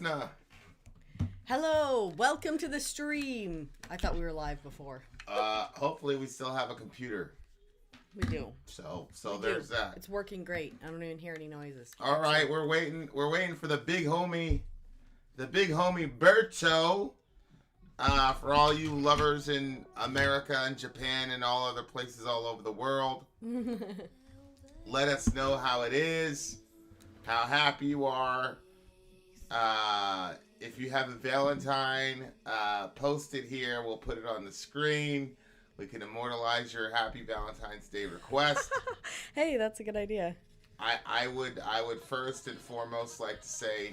Nah. Hello, welcome to the stream. I thought we were live before. Hopefully we still have a computer. We do. So there's that. It's working great. I don't even hear any noises. All right, we're waiting for the big homie Berto. For all you lovers in America and Japan and all other places all over the world. Let us know how it is, how happy you are. If you have a Valentine, post it here. We'll put it on the screen. We can immortalize your happy Valentine's Day request. Hey, that's a good idea. I would first and foremost like to say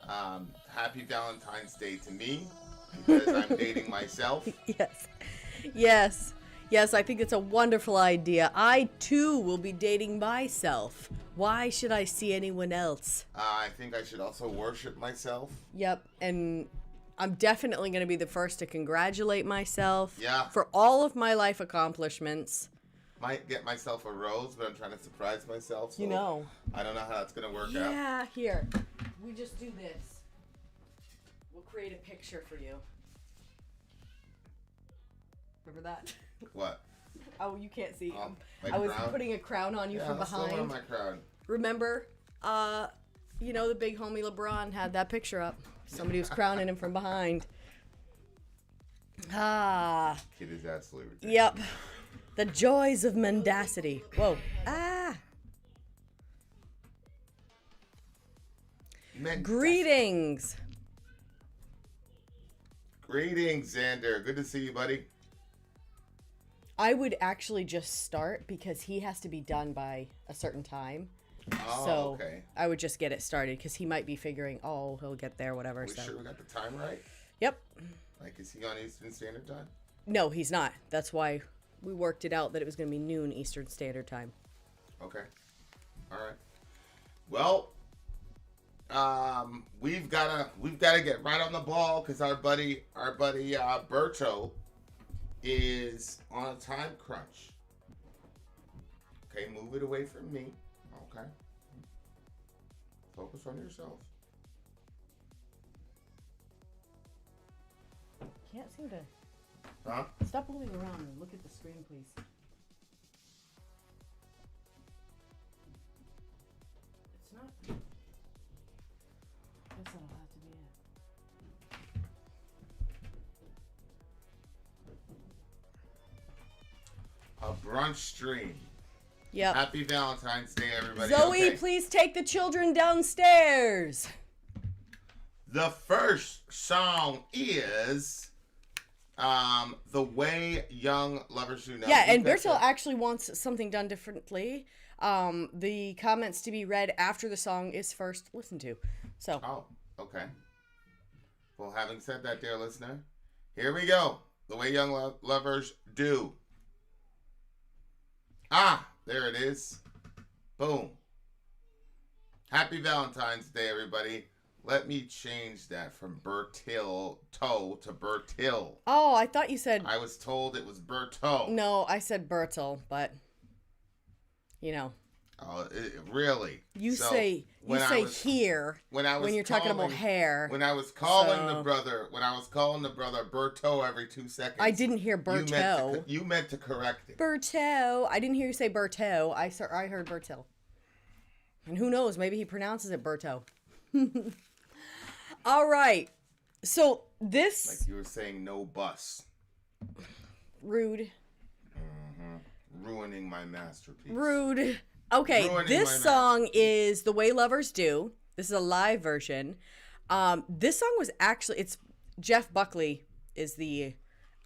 happy Valentine's Day to me because I'm dating myself. Yes, I think it's a wonderful idea. I too will be dating myself. Why should I see anyone else? I think I should also worship myself. Yep, and I'm definitely going to be the first to congratulate myself for all of my life accomplishments. Might get myself a rose, but I'm trying to surprise myself. So you know. I don't know how that's going to work out. Yeah, here. We just do this. We'll create a picture for you. Remember that? What? Oh, you can't see. Like I was putting a crown on you from behind. Still on my crown. Remember, you know, the big homie LeBron had that picture up. Somebody was crowning him from behind. Kid is absolutely ridiculous. Yep. The joys of mendacity. Whoa. Greetings. Greetings, Xander. Good to see you, buddy. I would actually just start because he has to be done by a certain time. Oh, so okay. I would just get it started because he might be figuring, he'll get there, whatever. Are we sure we got the time right? Yep. Like, is he on Eastern Standard Time? No, he's not. That's why we worked it out that it was going to be noon Eastern Standard Time. Okay. All right. Well, we've gotta get right on the ball because our buddy Berto is on a time crunch. Okay, move it away from me. Okay. Focus on yourself. Can't seem to. Huh? Stop moving around and look at the screen, please. It's not. I guess that'll have to be it. A brunch stream. Yep. Happy Valentine's Day, everybody. Zoe, okay. Please take the children downstairs. The first song is The Way Young Lovers Do Now. Yeah, and Bertil actually wants something done differently. The comments to be read after the song is first listened to. So. Oh, okay. Well, having said that, dear listener, here we go. The Way Young Lovers Do. There it is. Boom. Happy Valentine's Day, everybody. Let me change that from Bertil to Bertil. Oh, I thought you said... I was told it was Berto. No, I said Bertil, but, you know. Oh, really? You say here when you're talking about hair. When I was calling the brother Berto every 2 seconds. I didn't hear Berto. You meant to correct it. Berto. I didn't hear you say Berto. I heard Bertil. And who knows? Maybe he pronounces it Berto. All right. So this. Like you were saying, no bus. Rude. Ruining my masterpiece. Rude. Okay, this song is The Way Lovers Do. This is a live version. This song was actually, it's Jeff Buckley is the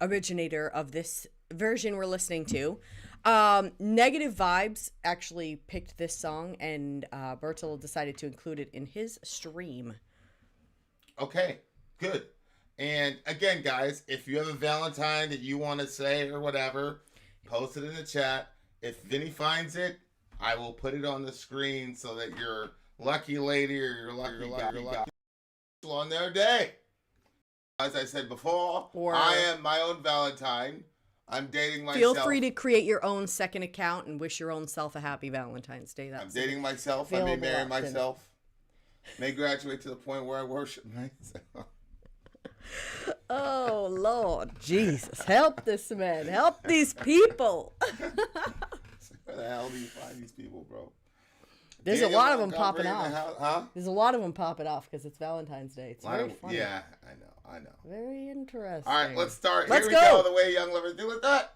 originator of this version we're listening to. Negative Vibes actually picked this song, and Bertil decided to include it in his stream. Okay, good. And again, guys, if you have a Valentine that you want to say or whatever, post it in the chat. If Vinny finds it, I will put it on the screen so that your lucky lady or your lucky guy on their day. As I said before, I am my own Valentine. I'm dating myself. Feel free to create your own second account and wish your own self a happy Valentine's Day. I'm dating myself. I may marry myself. may graduate to the point where I worship myself. Oh, Lord Jesus. Help this man. Help these people. Where the hell do you find these people, bro? There's a lot of them popping off. Huh? There's a lot of them popping off because it's Valentine's Day. It's very funny. Yeah, I know. Very interesting. All right, let's start. Here we go. The way young lovers do it. That.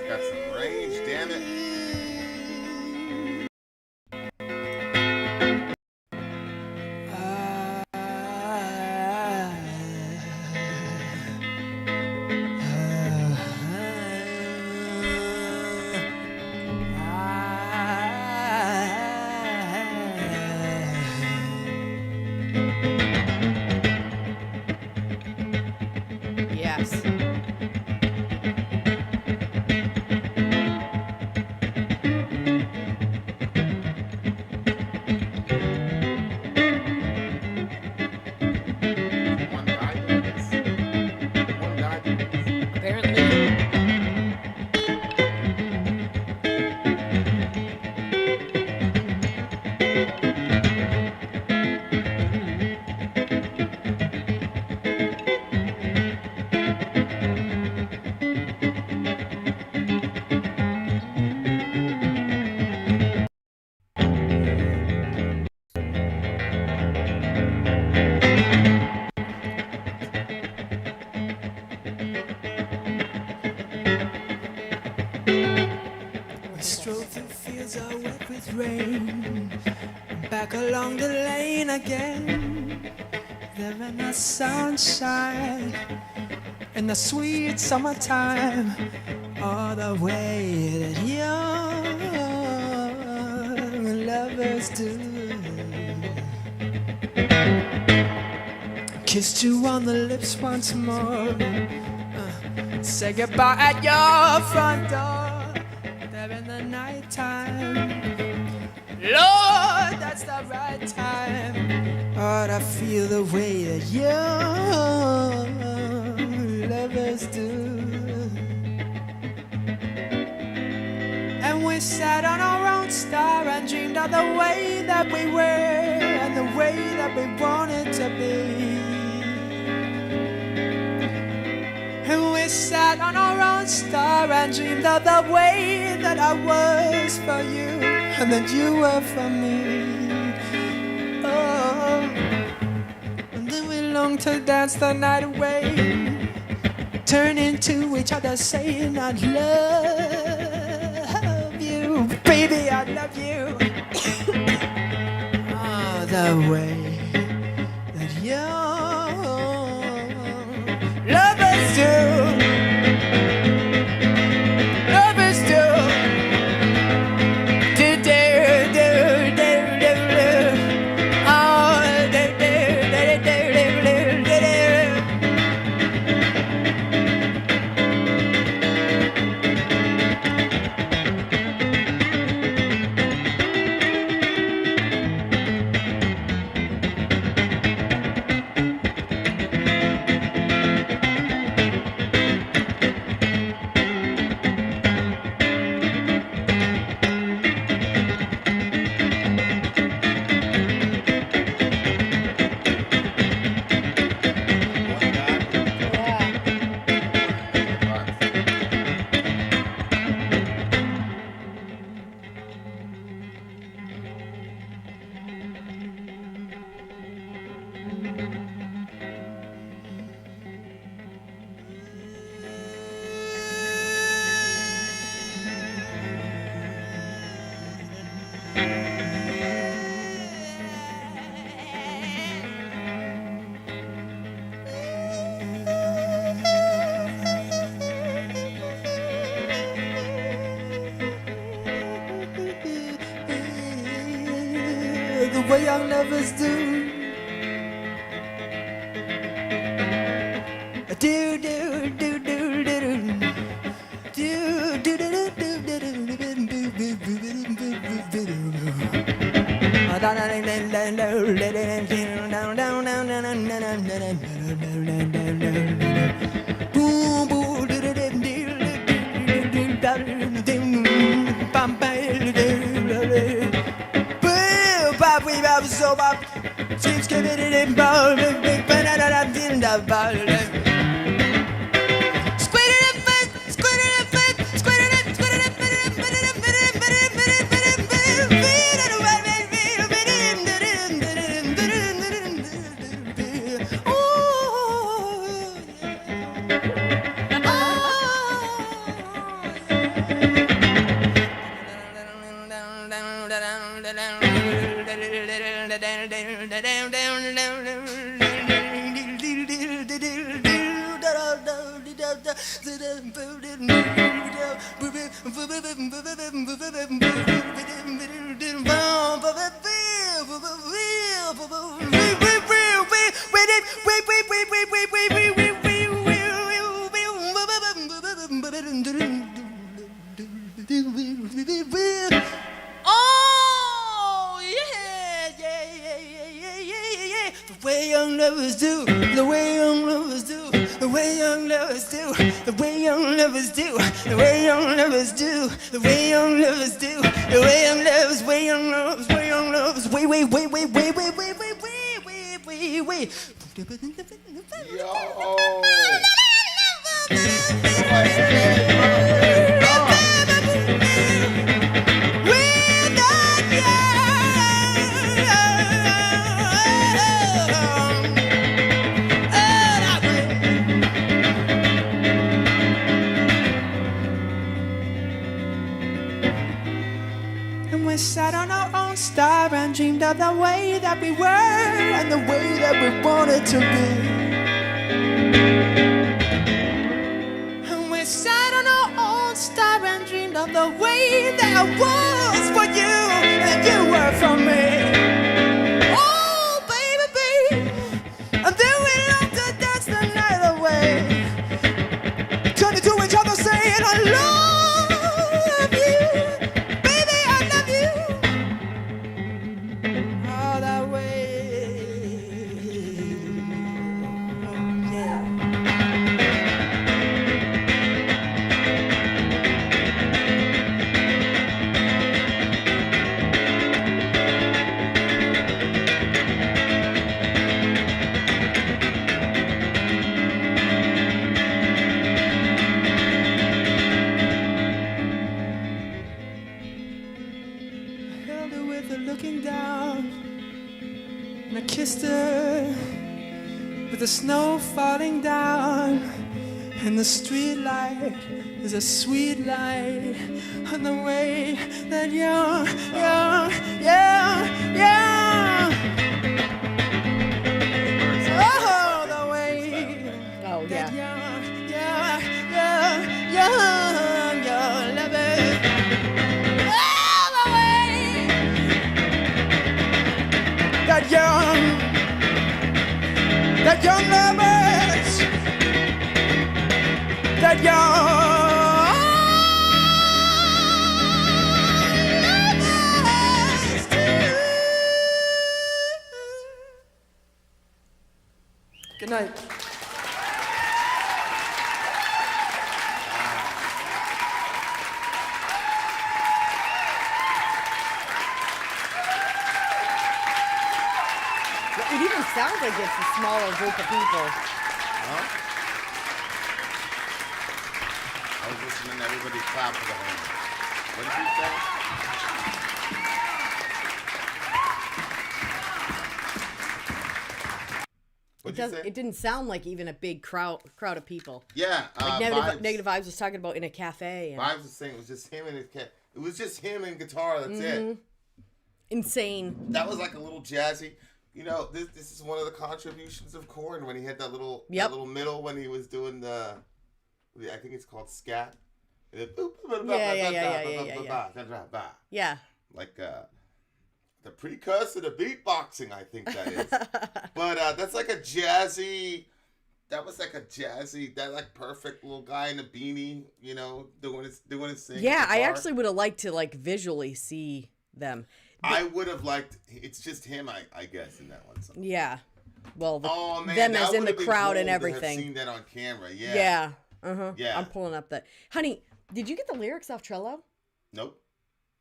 Got some range, damn it. Yes. Rain, back along the lane again. There in the sunshine, in the sweet summertime, all the way that young lovers do. Kissed you on the lips once more, say goodbye at your front door. There in the nighttime, Lord, that's the right time. Oh, I feel the way that young lovers do. And we sat on our own star and dreamed of the way that we were and the way that we wanted to be. And we sat on our own star and dreamed of the way that I was for you and that you were for me. Oh, and then we longed to dance the night away, turn into each other saying I love you, baby, I love you. Oh, the way that young lovers do. way young lovers do. Do do do do do do do do Oh yeah, yeah, yeah, yeah, yeah, yeah, yeah. The way young lovers do, the way young lovers do, the way young lovers do, the way young lovers do, the way young lovers do, the way young lovers do, the way young lovers, way young lovers, way young lovers, way, way, way, way, way, way, way, way, way, way, way, way. We sat on our own star and dreamed of the way that we were and the way that we wanted to be. And we sat on our own star and dreamed of the way that I was for you and you were for me. Oh, baby, baby. And then we loved to dance the night away. Turning to each other saying, I love you. The snow falling down and the street light is a sweet light on the way that young, young, young, young. Oh, the way that young, young, young, young, young lovers. Oh, the way that young lovers, that young lovers do. Good night. It even sounds like it's a smaller group of people. Huh? I was listening to everybody clap for the home. What did you say? What'd you say? It didn't sound like even a big crowd of people. Yeah. Like Negative Vibes was talking about in a cafe. And Vibes was saying it was just him and his cat. It was just him and guitar. That's it. Insane. That was like a little jazzy. You know, this is one of the contributions of Korn when he had that little middle when he was doing the I think it's called scat. Yeah. Yeah. Like the precursor to beatboxing, I think that is. But that's like a jazzy. That was like a jazzy, that like perfect little guy in a beanie, you know, doing his thing. Yeah, I actually would have liked to like visually see them. I would have liked. It's just him, I guess, in that one song. Yeah. Well, man, them as in the crowd and everything. I've seen that on camera. Yeah. Yeah. Uh-huh. Yeah. I'm pulling up that. Honey, did you get the lyrics off Trello? Nope.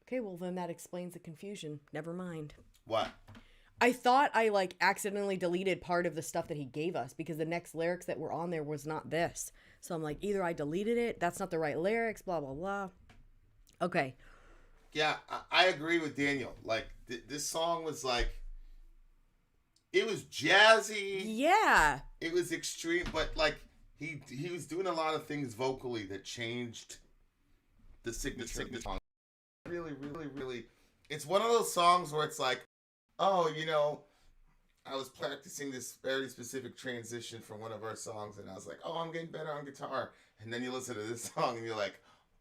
Okay, well then that explains the confusion. Never mind. What? I thought I like accidentally deleted part of the stuff that he gave us because the next lyrics that were on there was not this. So I'm like, either I deleted it, that's not the right lyrics, blah, blah, blah. Okay. Yeah, I agree with Daniel. Like, this song was like, it was jazzy. Yeah. It was extreme, but like, he was doing a lot of things vocally that changed the signature song. Really, really, really. It's one of those songs where it's like, oh, you know, I was practicing this very specific transition for one of our songs, and I was like, oh, I'm getting better on guitar. And then you listen to this song, and you're like,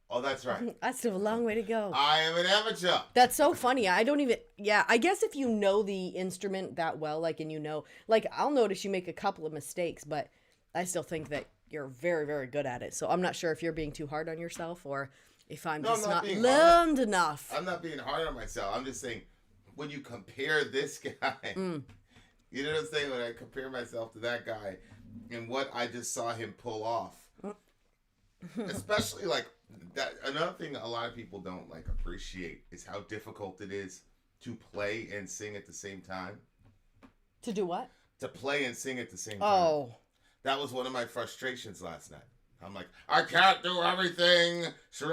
oh, that's right. I still have a long way to go. I am an amateur. That's so funny. I don't even, yeah, I guess if you know the instrument that well, like, and you know, like, I'll notice you make a couple of mistakes, but I still think that you're very, very good at it. So I'm not sure if you're being too hard on yourself or if I'm just not learned enough. I'm not being hard on myself. I'm just saying, when you compare this guy, you know what I'm saying? When I compare myself to that guy and what I just saw him pull off, especially like that. Another thing a lot of people don't like appreciate is how difficult it is to play and sing at the same time. To do what? To play and sing at the same time. Oh. That was one of my frustrations last night. I'm like, I can't do everything. So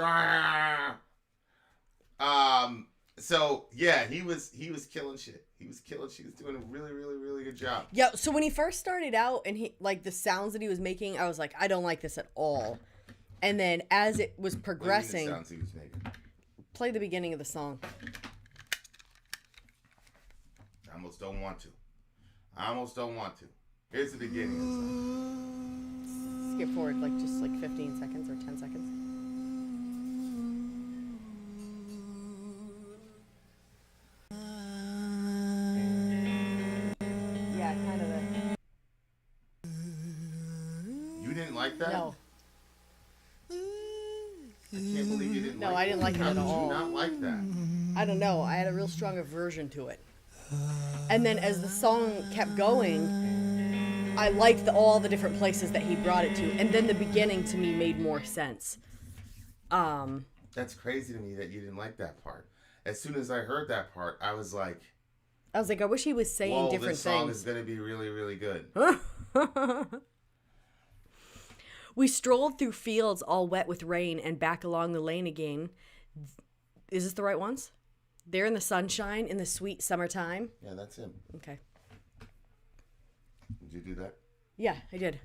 yeah, he was killing shit. He was doing a really, really, really good job. Yeah. So when he first started out and he like the sounds that he was making, I was like, I don't like this at all. And then as it was progressing, what do you mean the sounds he was making? Play the beginning of the song. I almost don't want to. Here's the beginning of the song. Skip forward like just like 15 seconds or 10 seconds. Yeah, kind of a... You didn't like that? No. I can't believe you didn't like that. No, I didn't like it at all. How did you not like that? I don't know. I had a real strong aversion to it. And then as the song kept going, I liked all the different places that he brought it to. And then the beginning to me made more sense. That's crazy to me that you didn't like that part. As soon as I heard that part, I was like, I wish he was saying different this song things. is going to be really, really good. We strolled through fields all wet with rain and back along the lane again. Is this the right ones? They're in the sunshine in the sweet summertime. Yeah, that's him. Okay. Did you do that? Yeah, I did.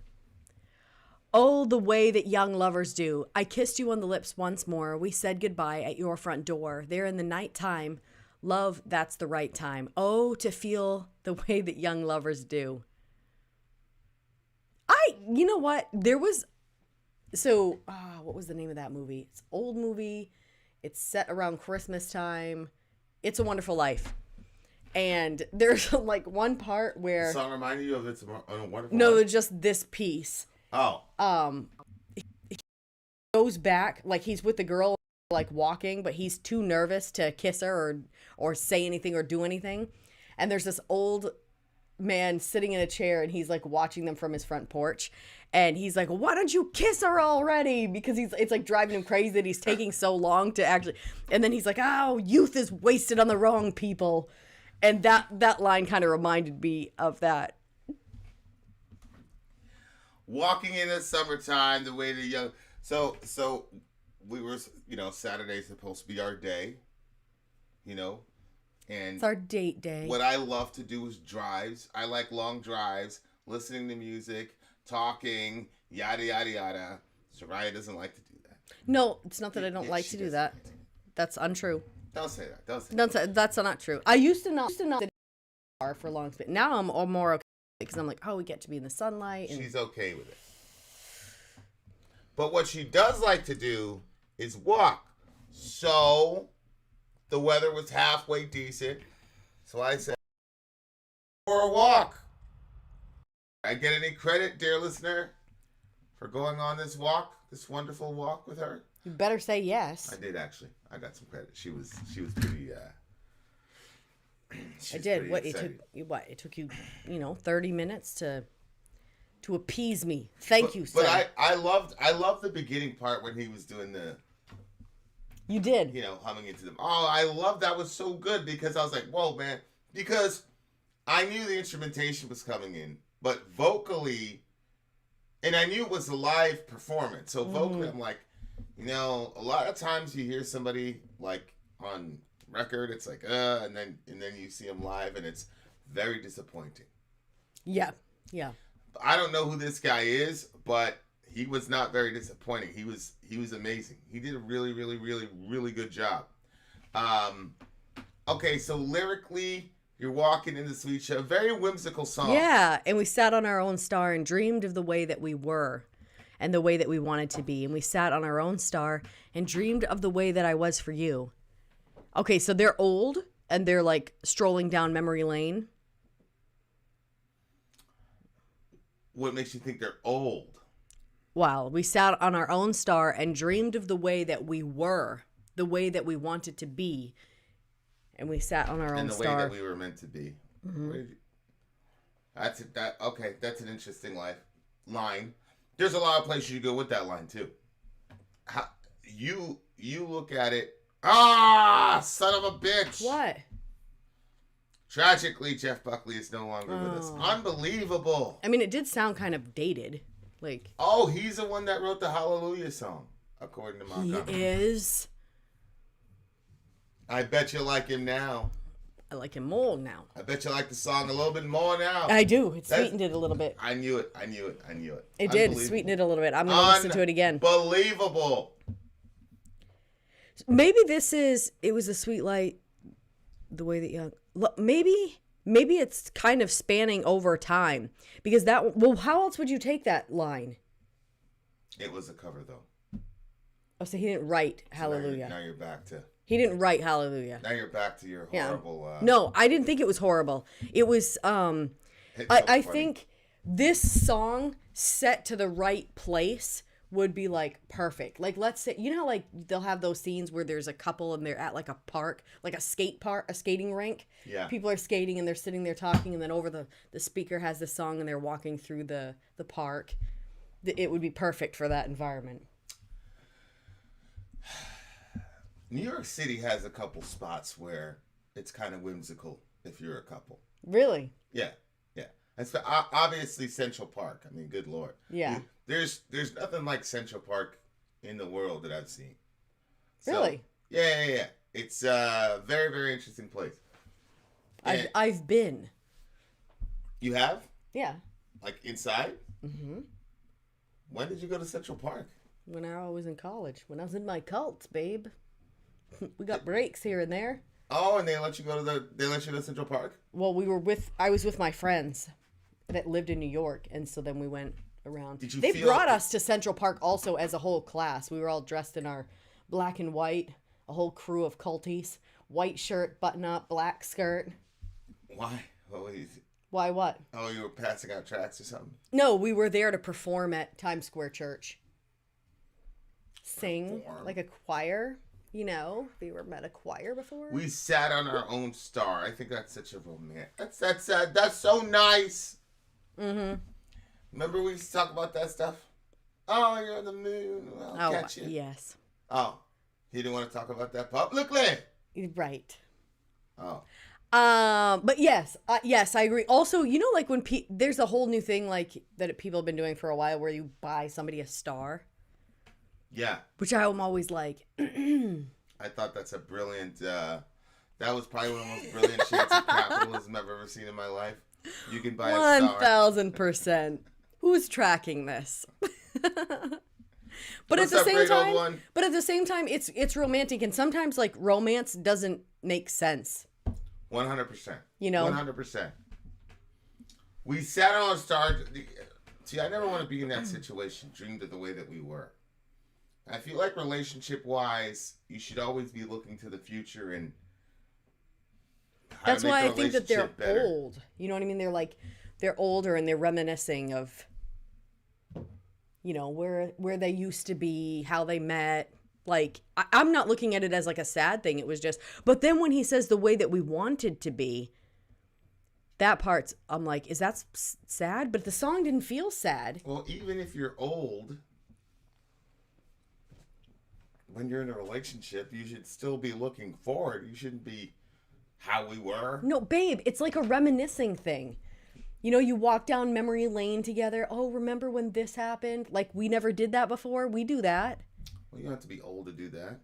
Oh, the way that young lovers do. I kissed you on the lips once more. We said goodbye at your front door. There in the nighttime. Love, that's the right time. Oh, to feel the way that young lovers do. You know what? There was... So, what was the name of that movie? It's an old movie. It's set around Christmas time. It's a Wonderful Life. And there's like one part where... The song reminded you of It's a Wonderful Life? No, just this piece. Oh. He goes back, like he's with the girl, like walking, but he's too nervous to kiss her or say anything or do anything. And there's this old man sitting in a chair and he's like watching them from his front porch. And he's like, why don't you kiss her already? Because it's like driving him crazy that he's taking so long to actually... And then he's like, oh, youth is wasted on the wrong people. And that line kind of reminded me of that. Walking in the summertime, the way the young... So we were, Saturday's supposed to be our day, and... It's our date day. What I love to do is drives. I like long drives, listening to music, talking, yada, yada, yada. Soraya doesn't like to do that. No, it's not that I don't like to do that. That's untrue. Don't say that. That's not true. I used to not car for long, but now I'm more okay because I'm like, oh, we get to be in the sunlight. And... She's okay with it. But what she does like to do is walk. So the weather was halfway decent. So I said, for a walk. I get any credit, dear listener, for going on this walk, this wonderful walk with her? You better say yes. I did actually. I got some credit. She was pretty. I did. It took you, 30 minutes to appease me. Thank you, sir. But I loved the beginning part when he was doing the. You did. Humming into them. Oh, I love that. Was so good because I was like, whoa, man. Because I knew the instrumentation was coming in, but vocally, and I knew it was a live performance. So vocally, I'm like, a lot of times you hear somebody like on record, it's like, and then you see them live, and it's very disappointing. Yeah, yeah. I don't know who this guy is, but he was not very disappointing. He was amazing. He did a really, really, really, really good job. Okay, so lyrically, you're walking in the sweet show. Very whimsical song. Yeah, and we sat on our own star and dreamed of the way that we were and the way that we wanted to be. And we sat on our own star and dreamed of the way that I was for you. Okay, so they're old and they're like strolling down memory lane. What makes you think they're old? Wow, we sat on our own star and dreamed of the way that we were, the way that we wanted to be. And we sat on our own star. And the way that we were meant to be. Mm-hmm. That's an interesting line. There's a lot of places you go with that line too. You look at it. Son of a bitch. What? Tragically, Jeff Buckley is no longer with us. Unbelievable. I mean, it did sound kind of dated. He's the one that wrote the Hallelujah song, according to Montgomery. He is. I bet you like him now. I like him more now. I bet you like the song a little bit more now. I do. It sweetened it a little bit. I knew it. It did sweeten it a little bit. I'm going to listen to it again. Unbelievable. Maybe it was a sweet light, the way that young. Maybe it's kind of spanning over time. Because how else would you take that line? It was a cover, though. Oh, so he didn't write Hallelujah. Now you're back to... He didn't write Hallelujah. Now you're back to your horrible... No, I didn't think it was horrible. It was... I think this song set to the right place would be perfect. Let's say, how they'll have those scenes where there's a couple and they're at a park, a skating rink. Yeah. People are skating and they're sitting there talking, and then over the speaker has this song and they're walking through the park. It would be perfect for that environment. New York City has a couple spots where it's kind of whimsical if you're a couple. Really? Yeah. That's obviously Central Park. I mean, good Lord. Yeah. There's nothing like Central Park in the world that I've seen. Really? Yeah. It's a very, very interesting place. I've been. You have? Yeah. Inside? Mm-hmm. When did you go to Central Park? When I was in college. When I was in my cult, babe. We got breaks here and there. Oh, and they let you to Central Park? Well, I was with my friends that lived in New York, and so then we went around. They brought us to Central Park also as a whole class. We were all dressed in our black and white, a whole crew of culties. White shirt, button up, black skirt. Why? What was it? Why what? Oh, you were passing out tracts or something? No, we were there to perform at Times Square Church. Sing like a choir. They were met a choir before. We sat on our own star. I think that's such a romantic. That's so nice. Mm-hmm. Remember we used to talk about that stuff? Oh, you're on the moon. I'll catch you. Yes. Oh, he didn't want to talk about that publicly. Right. Oh. But yes, I agree. Also, when there's a whole new thing that people have been doing for a while where you buy somebody a star. Yeah. Which I'm always like. I thought that's a brilliant. That was probably one of the most brilliant shades of capitalism I've ever seen in my life. You can buy a star. 1,000%. Who's tracking this? But at the same time, it's romantic, and sometimes romance doesn't make sense. 100%. 100%. We sat on a star. See, I never want to be in that situation. Dreamed of the way that we were. I feel like relationship-wise, you should always be looking to the future and That's why I think that they're old. You know what I mean? They're older and they're reminiscing of, where they used to be, how they met. Like, I'm not looking at it as like a sad thing. It was just, but then when he says the way that we wanted to be, that part's, I'm like, is that sad? But the song didn't feel sad. Well, even if you're old, when you're in a relationship, you should still be looking forward. You shouldn't be how we were. No, babe, it's like a reminiscing thing. You walk down memory lane together. Oh, remember when this happened? Like, we never did that before. We do that. Well, you don't have to be old to do that.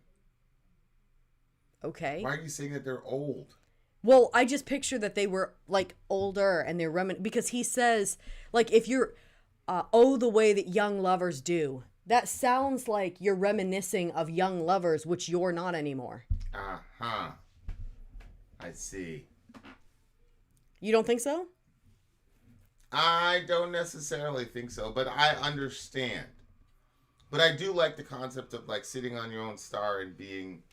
Okay. Why are you saying that they're old? Well, I just picture that they were, like, older and they're because he says, like, if you're, the way that young lovers do. That sounds like you're reminiscing of young lovers, which you're not anymore. Uh-huh. I see. You don't think so? I don't necessarily think so, but I understand. But I do like the concept of, like, sitting on your own star and being,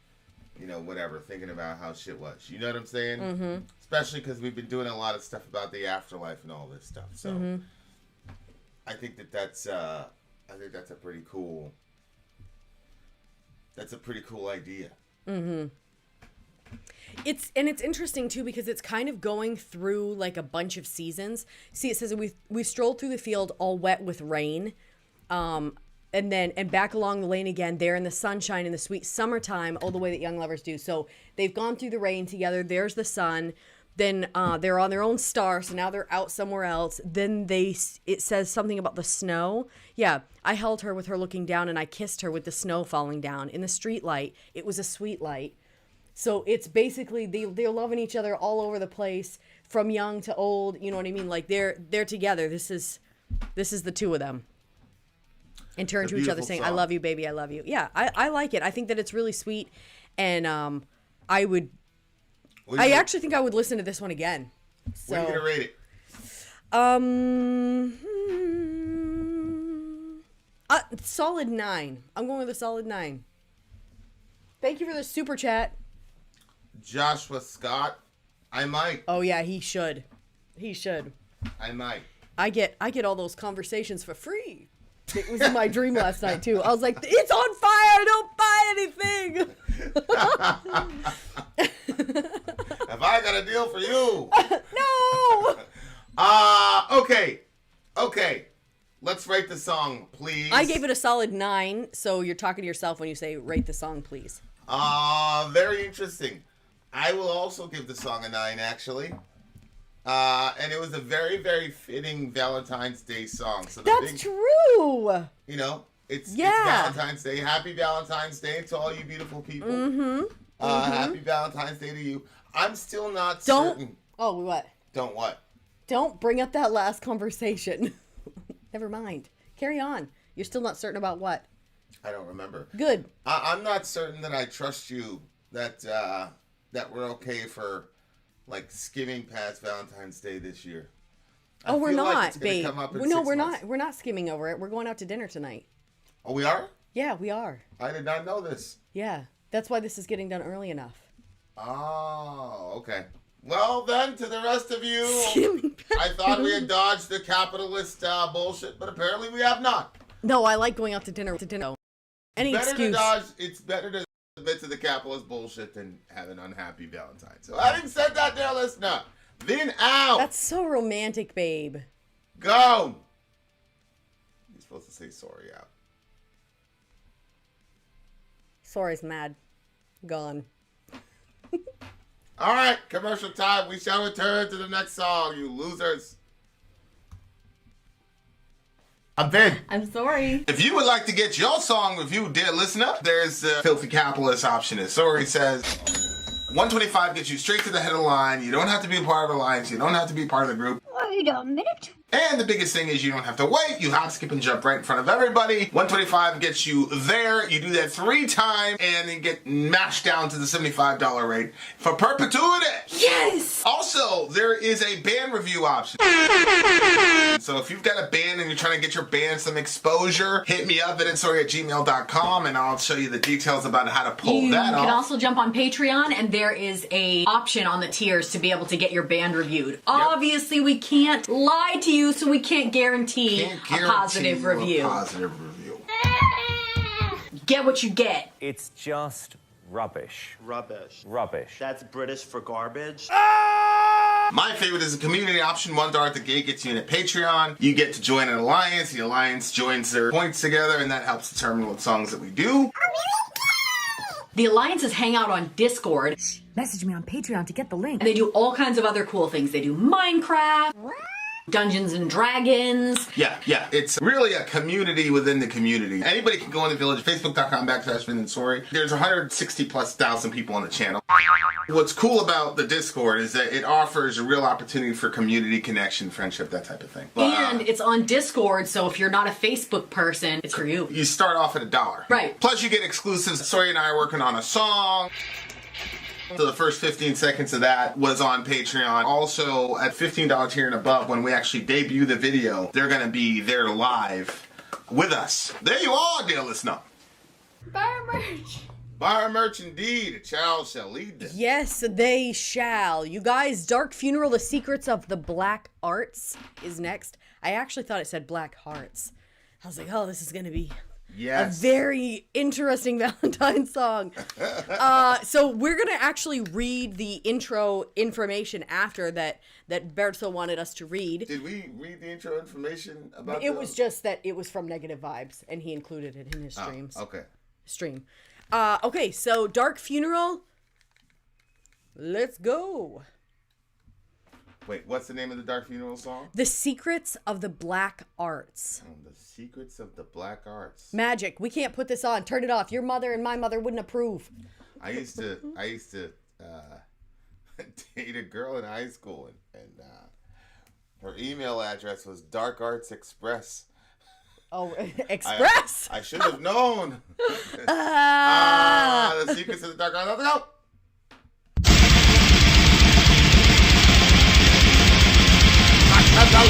whatever, thinking about how shit was. You know what I'm saying? Mm-hmm. Especially because we've been doing a lot of stuff about the afterlife and all this stuff. So mm-hmm. I think that's a pretty cool. That's a pretty cool idea. Mm-hmm. It's interesting too because it's kind of going through like a bunch of seasons. See, it says we strolled through the field all wet with rain, and back along the lane again. There in the sunshine in the sweet summertime, all the way that young lovers do. So they've gone through the rain together. There's the sun. Then they're on their own star, so now they're out somewhere else. Then it says something about the snow. Yeah, I held her with her looking down, and I kissed her with the snow falling down in the street light. It was a sweet light. So it's basically they're loving each other all over the place, from young to old. You know what I mean? Like they're together. This is the two of them, and turn to each other saying, song. "I love you, baby. I love you." Yeah, I like it. I think that it's really sweet, and I actually think I would listen to this one again. So, what are you gonna rate it? Solid 9. I'm going with a solid 9. Thank you for the super chat. Joshua Scott, I might. Oh yeah, he should. He should. I might. I get all those conversations for free. It was in my dream last night too. I was like, it's on fire, don't buy anything. Have I got a deal for you? No. Okay. Let's rate the song, please. I gave it a solid 9, so you're talking to yourself when you say rate the song, please. Very interesting. I will also give the song a 9, actually. And it was a very, very fitting Valentine's Day song. So That's true. It's Valentine's Day. Happy Valentine's Day to all you beautiful people. Mm-hmm. Happy Valentine's Day to you. I'm still not certain. Oh, what? Don't what? Don't bring up that last conversation. Never mind. Carry on. You're still not certain about what? I don't remember. Good. I'm not certain that I trust you that we're okay for like skimming past Valentine's Day this year. We're not, like babe. No, we're months. not. We're not skimming over it. We're going out to dinner tonight. Oh, we are? Yeah, we are. I did not know this. Yeah, that's why this is getting done early enough. Oh, okay. Well, then, to the rest of you, I thought we had dodged the capitalist bullshit, but apparently we have not. No, I like going out to dinner. Any excuse. It's better to submit to the capitalist bullshit than have an unhappy Valentine. So having said that, dear listener, Vin out. That's so romantic, babe. Go. You're supposed to say Sori out. Sori's mad. Gone. All right, commercial time. We shall return to the next song, you losers. I'm Vin. I'm Sori. If you would like to get your song reviewed, dear listener, there's the filthy capitalist option. As Sori says, 125 gets you straight to the head of the line. You don't have to be part of the alliance. You don't have to be part of the group. Wait a minute. And the biggest thing is you don't have to wait. You hop, skip, and jump right in front of everybody. $125 gets you there. You do that 3 times, and then get mashed down to the $75 rate for perpetuity. Yes! Also, there is a band review option. So if you've got a band and you're trying to get your band some exposure, hit me up at sori@gmail.com, and I'll show you the details about how to pull that off. You can also jump on Patreon, and there is a option on the tiers to be able to get your band reviewed. Yep. Obviously, we can't lie to you, so we can't guarantee a positive review. Get what you get. It's just rubbish. Rubbish. Rubbish. That's British for garbage. My favorite is the community option. $1 at the gate gets you in at Patreon. You get to join an alliance. The alliance joins their points together, and that helps determine what songs that we do. The alliances hang out on Discord. Message me on Patreon to get the link. And they do all kinds of other cool things. They do Minecraft, Dungeons and Dragons. Yeah. It's really a community within the community. Anybody can go in the village, facebook.com/Vin and Sori. There's 160,000+ people on the channel. What's cool about the Discord is that it offers a real opportunity for community connection, friendship, that type of thing. And it's on Discord, so if you're not a Facebook person, it's for you. You start off at $1. Right. Plus you get exclusives. Sori and I are working on a song. So the first 15 seconds of that was on Patreon. Also, at $15 tier and above, when we actually debut the video, they're going to be there live with us. There you are, dear listener. Buy our merch. Buy our merch indeed. A child shall lead them. Yes, they shall. You guys, Dark Funeral, The Secrets of the Black Arts is next. I actually thought it said Black Hearts. I was like, oh, this is going to be... Yes. A very interesting Valentine's song. So we're going to actually read the intro information after that Berto wanted us to read. Did we read the intro information about it? Was just that it was from Negative Vibes, and he included it in his streams. Okay. Okay, so Dark Funeral. Let's go. Wait, what's the name of the Dark Funeral song? The Secrets of the Black Arts. The Secrets of the Black Arts. Magic. We can't put this on. Turn it off. Your mother and my mother wouldn't approve. I used to date a girl in high school, and her email address was Dark Arts Express. Oh, Express? I should have known. The Secrets of the Dark Arts. Let's go. Let's go.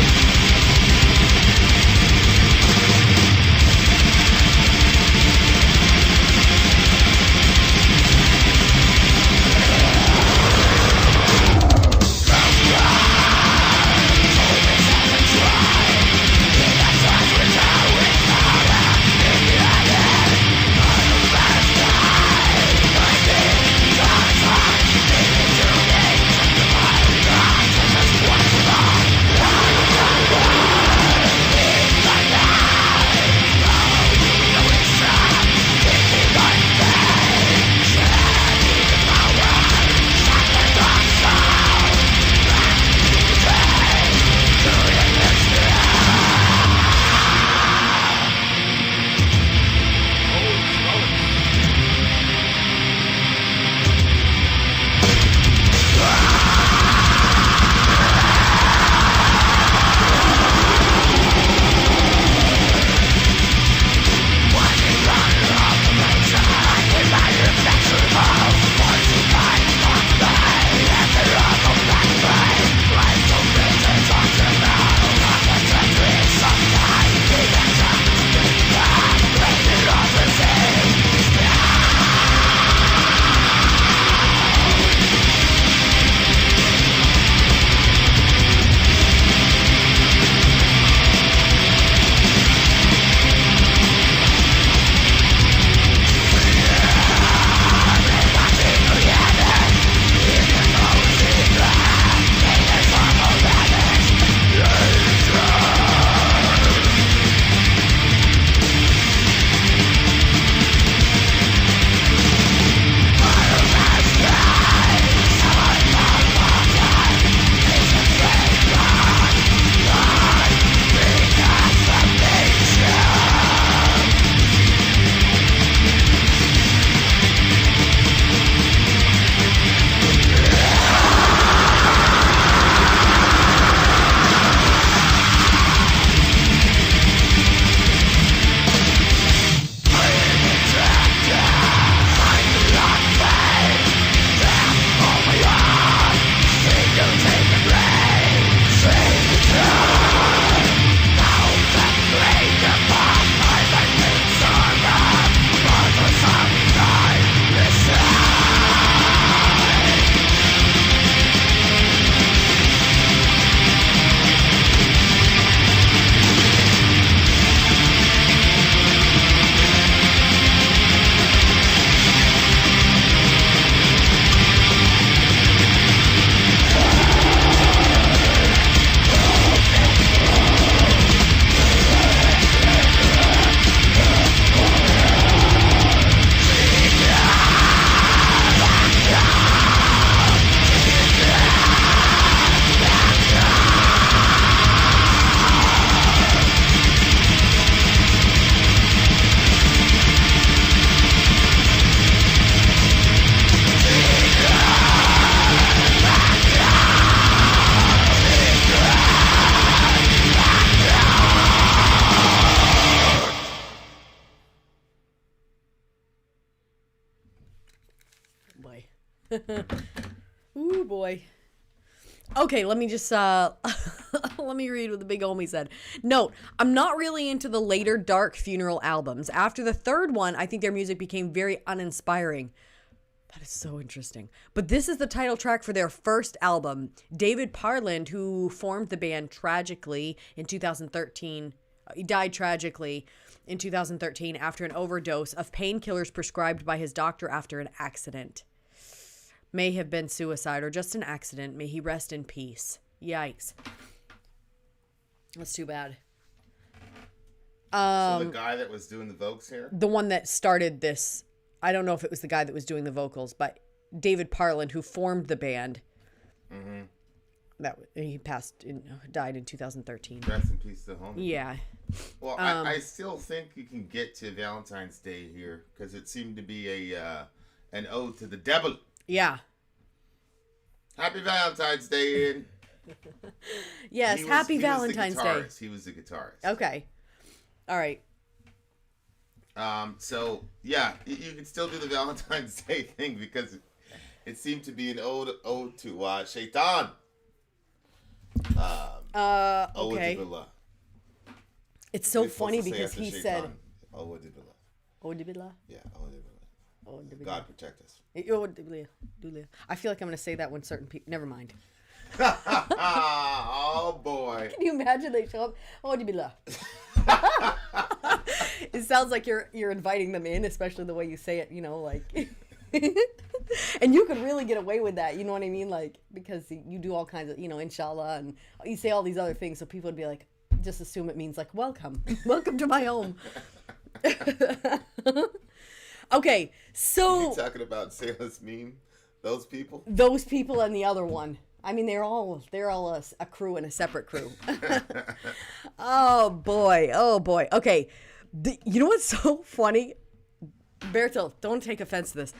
Ooh, boy. Okay, let me just, let me read what the big homie said. Note, I'm not really into the later dark funeral albums. After the third one, I think their music became very uninspiring. That is so interesting. But this is the title track for their first album. David Parland, who formed the band tragically in 2013, he died tragically in 2013 after an overdose of painkillers prescribed by his doctor after an accident. May have been suicide or just an accident. May he rest in peace. Yikes. That's too bad. So the guy that was doing the vocals here? The one that started this, I don't know if it was the guy that was doing the vocals, but David Parland, who formed the band, he died in 2013. Rest in peace to the homie. Yeah. Well, I still think you can get to Valentine's Day here because it seemed to be an ode to the devil. Yeah. Happy Valentine's Day, Ian. Yes, happy Valentine's Day. He was the guitarist. Okay. All right. So, yeah, you can still do the Valentine's Day thing because it seemed to be an ode to Shaitan. Okay. It's so funny because he said... Odibillah? Yeah, God protect us. I feel like I'm going to say that when certain people... Never mind. Oh, boy. Can you imagine they show up? Odibillah. It sounds like you're inviting them in, especially the way you say it, like... And you could really get away with that, you know what I mean? Like, because you do all kinds of, inshallah, and you say all these other things, so people would be like, just assume it means like, welcome to my home. Okay, so... You talking about Sailor's meme? Those people? Those people and the other one. I mean, they're all a crew and a separate crew. Oh boy. Okay, you know what's so funny? Bertil, don't take offense to this.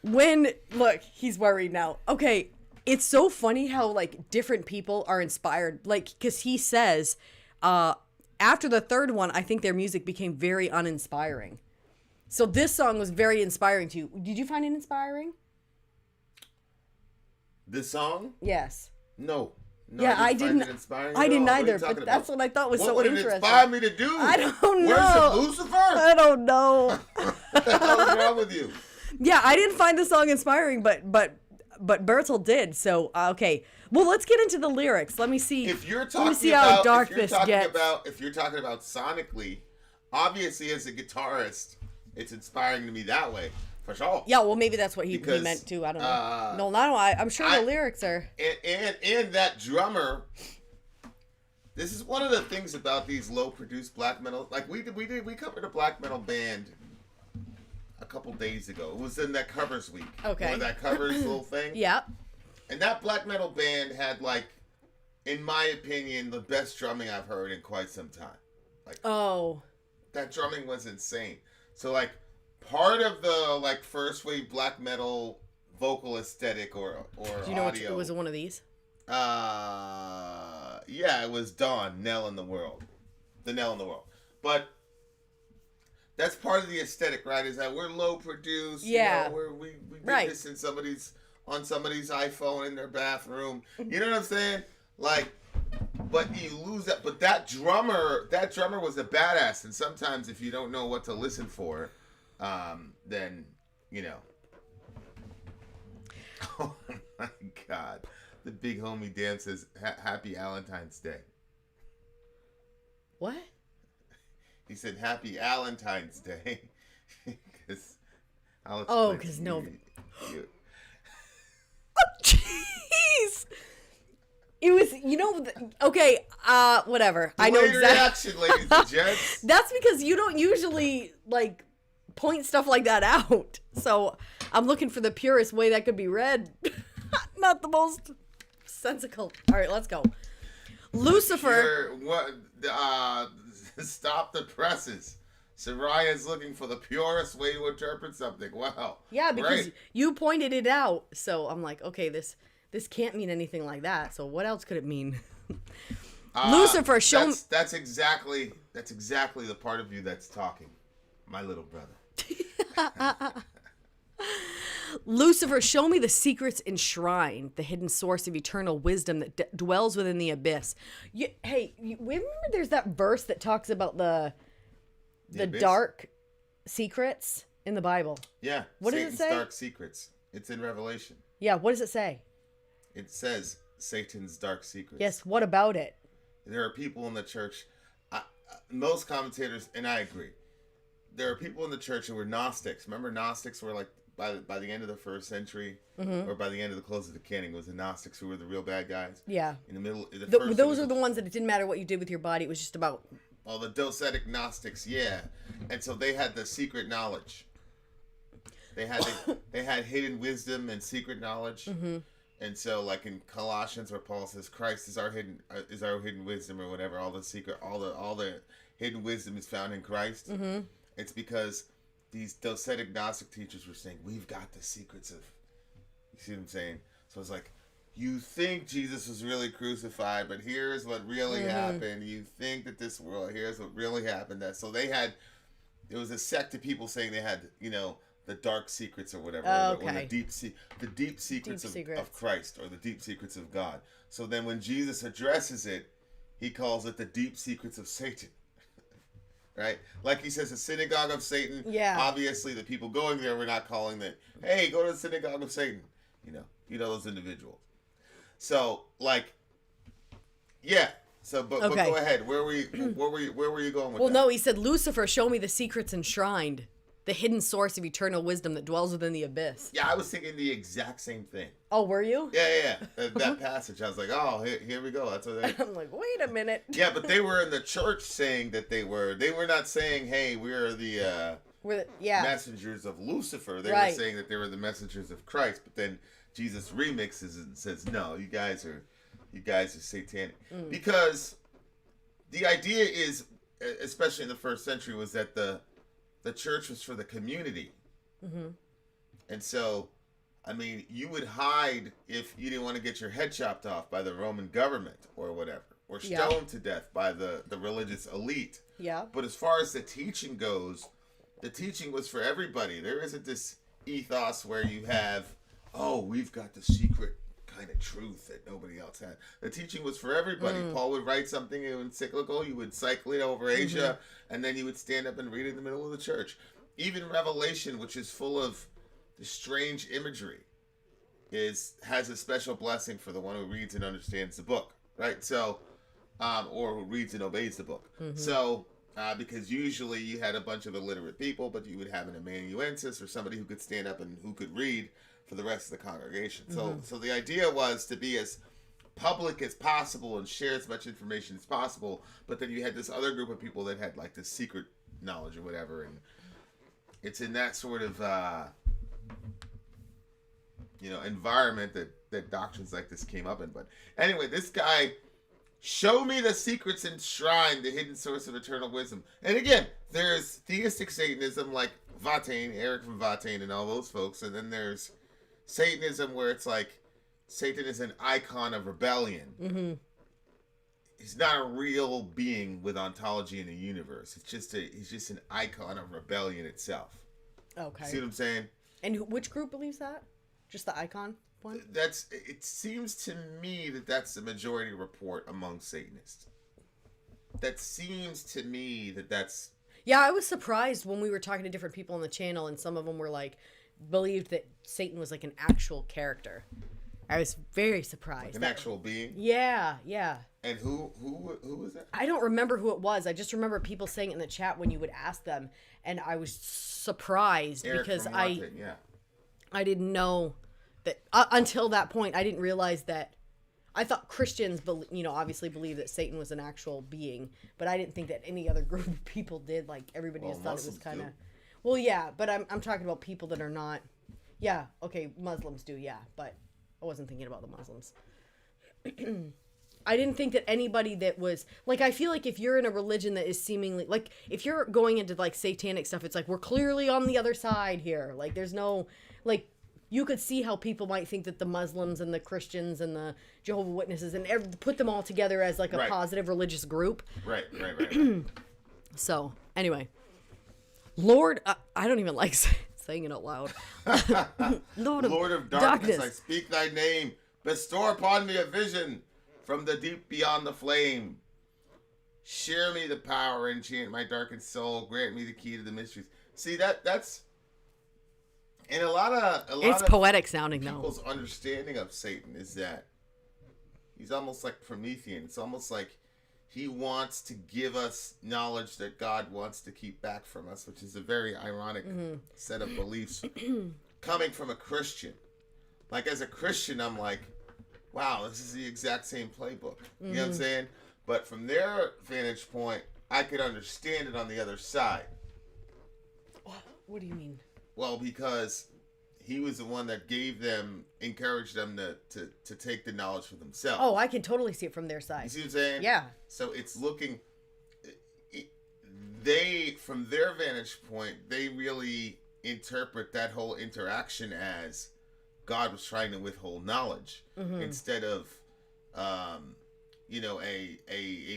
Look, he's worried now. Okay, it's so funny how, like, different people are inspired. Like, because he says, after the third one, I think their music became very uninspiring. So this song was very inspiring to you. Did you find it inspiring? This song? Yes. No, yeah, I didn't. I didn't either. But that's what I thought was so interesting. What would it inspire me to do? I don't know. Where's Lucifer? I don't know. What the hell is wrong with you? Yeah, I didn't find the song inspiring, but Bertil did. So okay, well, let's get into the lyrics. Let me see. If you're talking how dark this gets. If you're talking about sonically, obviously as a guitarist, it's inspiring to me that way. For sure. Yeah, well, maybe that's what he meant to. I don't know. No, I'm sure the lyrics are. And that drummer. This is one of the things about these low-produced black metal. Like we covered a black metal band a couple days ago. It was in that covers week. Okay. That covers little thing. Yeah. And that black metal band had, like, in my opinion, the best drumming I've heard in quite some time. Like, that drumming was insane. So, like, part of the, like, first wave black metal vocal aesthetic or do you know audio. it was one of these? Yeah, it was Dawn, Knell in the World. The Knell in the World. But that's part of the aesthetic, right? Is that we're low produced. Yeah. We did this in on somebody's iPhone in their bathroom. You know what I'm saying? Like, but you lose that. But that drummer was a badass. And sometimes if you don't know what to listen for, then, Oh my God. The big homie Dan says, Happy Valentine's Day. What? He said, Happy Valentine's Day. Because no. Oh, jeez. It was, okay, whatever. I know exactly. Reaction, ladies and gents. That's because you don't usually, like, point stuff like that out. So I'm looking for the purest way that could be read. Not the most sensical. All right, let's go. Lucifer. Stop the presses. Soraya's looking for the purest way to interpret something. Wow. Yeah, because you pointed it out. So I'm like, okay, this can't mean anything like that. So what else could it mean? Lucifer, show me. That's exactly the part of you that's talking. My little brother. Lucifer, show me the secrets enshrined, the hidden source of eternal wisdom that dwells within the abyss. Remember there's that verse that talks about the dark secrets in the Bible? Yeah. What Satan's does it say? Dark secrets. It's in Revelation. Yeah, what does it say? It says Satan's dark secrets. Yes, what about it? There are people in the church, most commentators, and I agree, there are people in the church who were Gnostics. Remember, Gnostics were like, by the end of the first century, or by the end of the close of the canon, was the Gnostics who were the real bad guys. Yeah. In the middle, those are the ones that it didn't matter what you did with your body. It was just about... Oh, the docetic Gnostics, yeah. And so they had the secret knowledge. They had hidden wisdom and secret knowledge. Mm-hmm. And so, like in Colossians, where Paul says Christ is our hidden wisdom or whatever, all the hidden wisdom is found in Christ. Mm-hmm. It's because these docetic Gnostic teachers were saying, we've got the secrets of... You see what I'm saying? So it's like, you think Jesus was really crucified, but here's what really happened. You think that this world, here's what really happened. There was a sect of people saying they had, the dark secrets or whatever, or the deep secrets of Christ, or the deep secrets of God. So then when Jesus addresses it, he calls it the deep secrets of Satan. Right? Like he says, the synagogue of Satan. Yeah. Obviously, the people going there were not calling that, hey, go to the synagogue of Satan. Those individuals. So, yeah. So, but go ahead. Where were you going with that? No, he said, Lucifer, show me the secrets enshrined, the hidden source of eternal wisdom that dwells within the abyss. Yeah, I was thinking the exact same thing. Oh, were you? Yeah. That passage. I was like, oh, here we go. That's what they... I'm like, wait a minute. Yeah, but they were in the church saying that they were not saying, hey, we're the messengers of Lucifer. They were saying that they were the messengers of Christ. But then Jesus remixes it and says, no, you guys are satanic. Because the idea is, especially in the first century, was that the church was for the community. Mm-hmm. And so, I mean, you would hide if you didn't want to get your head chopped off by the Roman government or whatever, or stoned to death by the religious elite. Yeah. But as far as the teaching goes, the teaching was for everybody. There isn't this ethos where you have, oh, we've got the secret kind of truth that nobody else had. The teaching was for everybody. Paul would write something encyclical, you would cycle it over Asia, and then you would stand up and read it in the middle of the church. Even Revelation, which is full of the strange imagery, has a special blessing for the one who reads and understands the book, right? So, or who reads and obeys the book. So, because usually you had a bunch of illiterate people, but you would have an amanuensis or somebody who could stand up and who could read for the rest of the congregation. So the idea was to be as public as possible and share as much information as possible, but then you had this other group of people that had like this secret knowledge or whatever, and it's in that sort of environment that doctrines like this came up in. But anyway, this guy, show me the secrets enshrined, the hidden source of eternal wisdom. And again, there's theistic Satanism like Vatane, Eric from Vatane and all those folks, and then there's Satanism where it's like Satan is an icon of rebellion. Mm-hmm. He's not a real being with ontology in the universe. He's just an icon of rebellion itself. Okay. See what I'm saying? And which group believes that? Just the icon one? It seems to me that's the majority report among Satanists. That seems to me that's... Yeah, I was surprised when we were talking to different people on the channel, and some of them were like, believed that Satan was like an actual character. I was very surprised. Like an actual being? Yeah. And who was that? I don't remember who it was. I just remember people saying it in the chat when you would ask them, and I was surprised Eric because I didn't know that until that point. I didn't realize that. I thought Christians, obviously believe that Satan was an actual being, but I didn't think that any other group of people did. Like everybody just thought it was kind of. Well, yeah, but I'm talking about people that are not. Yeah, okay, Muslims do, yeah, but I wasn't thinking about the Muslims. I didn't think that anybody that was like, I feel like if you're in a religion that is seemingly like, if you're going into like satanic stuff, it's like we're clearly on the other side here. Like there's no like. You could see how people might think that the Muslims and the Christians and the Jehovah's Witnesses and put them all together as like a positive religious group. Right. So, anyway. Lord, I don't even like saying it out loud. Lord of darkness, I speak thy name. Bestow upon me a vision from the deep beyond the flame. Share me the power, enchant my darkened soul. Grant me the key to the mysteries. See, that's... And a lot of poetic sounding, people's though. understanding of Satan is that he's almost like Promethean. It's almost like he wants to give us knowledge that God wants to keep back from us, which is a very ironic set of beliefs coming from a Christian. Like, as a Christian, I'm like, wow, this is the exact same playbook. You know what I'm saying? But from their vantage point, I could understand it on the other side. What do you mean? Well, because he was the one that encouraged them to take the knowledge for themselves. Oh, I can totally see it from their side. You see what I'm saying? Yeah. So it's looking... from their vantage point, they really interpret that whole interaction as God was trying to withhold knowledge instead of, a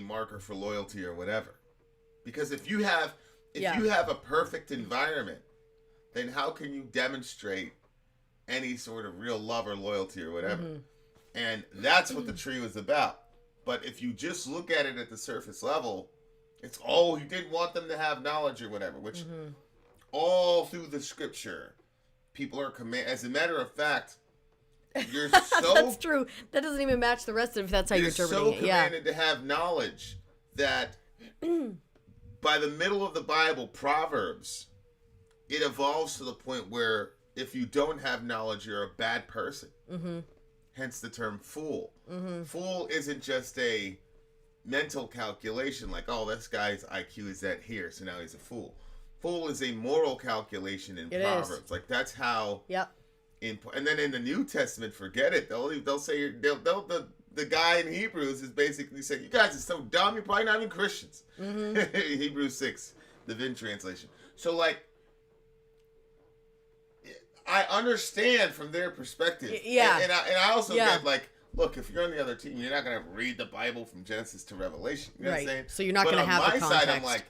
marker for loyalty or whatever. Because if you have a perfect environment, then how can you demonstrate any sort of real love or loyalty or whatever? And that's what the tree was about. But if you just look at it at the surface level, it's, he didn't want them to have knowledge or whatever, which all through the scripture, people are commanded. As a matter of fact, you're so... That's true. That doesn't even match the rest of it if that's how you're interpreting it. You're so commanded to have knowledge that by the middle of the Bible, Proverbs... it evolves to the point where if you don't have knowledge, you're a bad person. Hence the term fool. Fool isn't just a mental calculation like, this guy's IQ is at here, so now he's a fool. Fool is a moral calculation in Proverbs. Like, that's how... Yep. And then in the New Testament, forget it. They'll say... The guy in Hebrews is basically saying, you guys are so dumb, you're probably not even Christians. Hebrews 6, the Vin translation. So, like... I understand from their perspective. Yeah. And I also get, like, look, if you're on the other team, you're not going to read the Bible from Genesis to Revelation. You know what I'm saying? So you're not going to have the context. On my side, I'm like,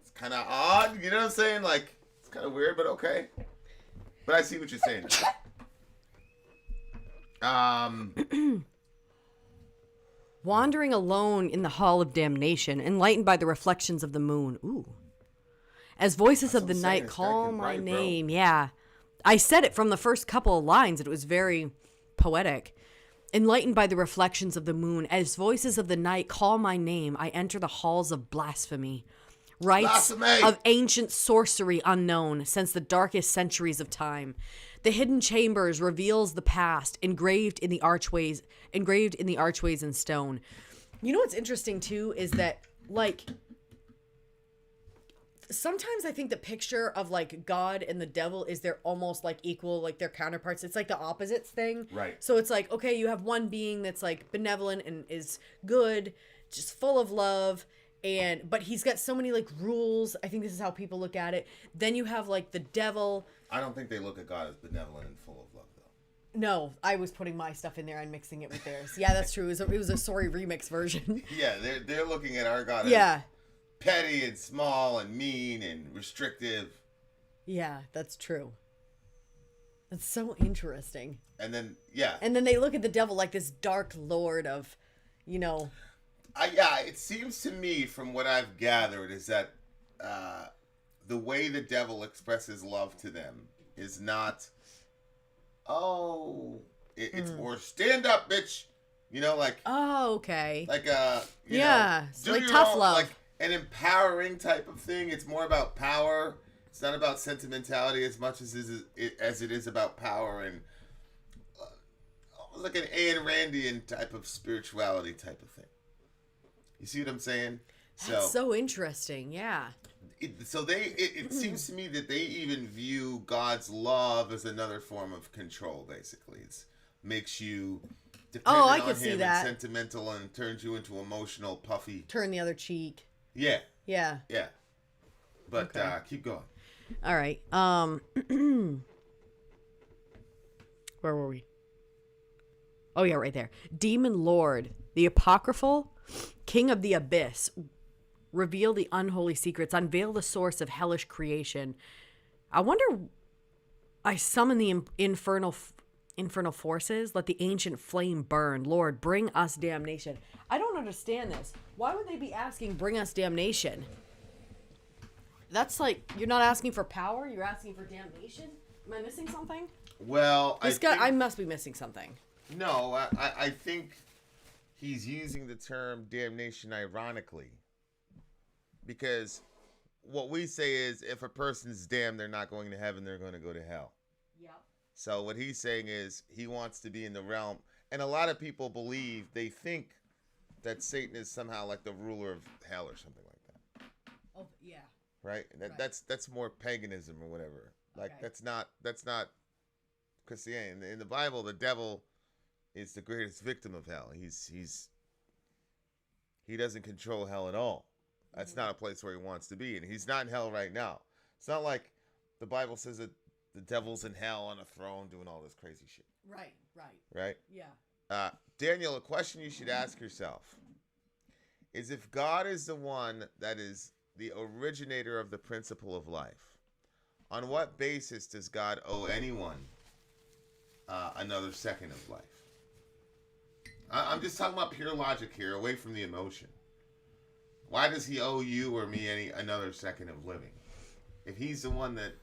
it's kind of odd. You know what I'm saying? Like, it's kind of weird, but okay. But I see what you're saying. Wandering alone in the hall of damnation, enlightened by the reflections of the moon. Ooh. As voices of the night call my name. Bro. Yeah. I said it from the first couple of lines. It was very poetic. Enlightened by the reflections of the moon, as voices of the night call my name, I enter the halls of blasphemy. Rites of ancient sorcery unknown since the darkest centuries of time. The hidden chambers reveals the past, engraved in the archways in stone. You know what's interesting too is that, like, sometimes I think the picture of, like, God and the devil is they're almost, like, equal, like, they're counterparts. It's like the opposites thing. Right. So it's like, okay, you have one being that's, like, benevolent and is good, just full of love, but he's got so many, like, rules. I think this is how people look at it. Then you have, like, the devil. I don't think they look at God as benevolent and full of love, though. No, I was putting my stuff in there and mixing it with theirs. Yeah, that's true. It was a Sori remix version. Yeah, they're looking at our God as petty and small and mean and restrictive. Yeah, that's true. That's so interesting. And then, And then they look at the devil like this dark lord of, you know. It seems to me from what I've gathered is that the way the devil expresses love to them is not, it's more stand up, bitch. You know, like. Oh, okay. Like, it's like tough love. Like, an empowering type of thing. It's more about power. It's not about sentimentality as much as it is about power and like an Ayn Randian type of spirituality type of thing. You see what I'm saying? That's so interesting. Yeah. It seems to me that they even view God's love as another form of control. Basically, it makes you. I can see that. And sentimental and turns you into emotional, puffy. Turn the other cheek. Yeah. Yeah. Yeah. But keep going. All right. Where were we? Oh yeah, right there. Demon Lord, the apocryphal, king of the abyss, reveal the unholy secrets, unveil the source of hellish creation. I wonder. I summon the infernal forces. Let the ancient flame burn. Lord, bring us damnation. I don't understand this. Why would they be asking, bring us damnation? That's like, you're not asking for power. You're asking for damnation. Am I missing something? Well, I must be missing something. No, I think he's using the term damnation ironically. Because what we say is if a person's damned, they're not going to heaven, they're going to go to hell. Yep. So what he's saying is he wants to be in the realm. And a lot of people they think that Satan is somehow like the ruler of hell or something like that. Oh, yeah. Right? That's more paganism or whatever. Like, okay. That's not Christianity. In the Bible, the devil is the greatest victim of hell. He doesn't control hell at all. That's not a place where he wants to be, and he's not in hell right now. It's not like the Bible says that the devil's in hell on a throne doing all this crazy shit. Right. Yeah. Daniel, a question you should ask yourself is if God is the one that is the originator of the principle of life, on what basis does God owe anyone another second of life? I'm just talking about pure logic here, away from the emotion. Why does he owe you or me another second of living? If he's the one that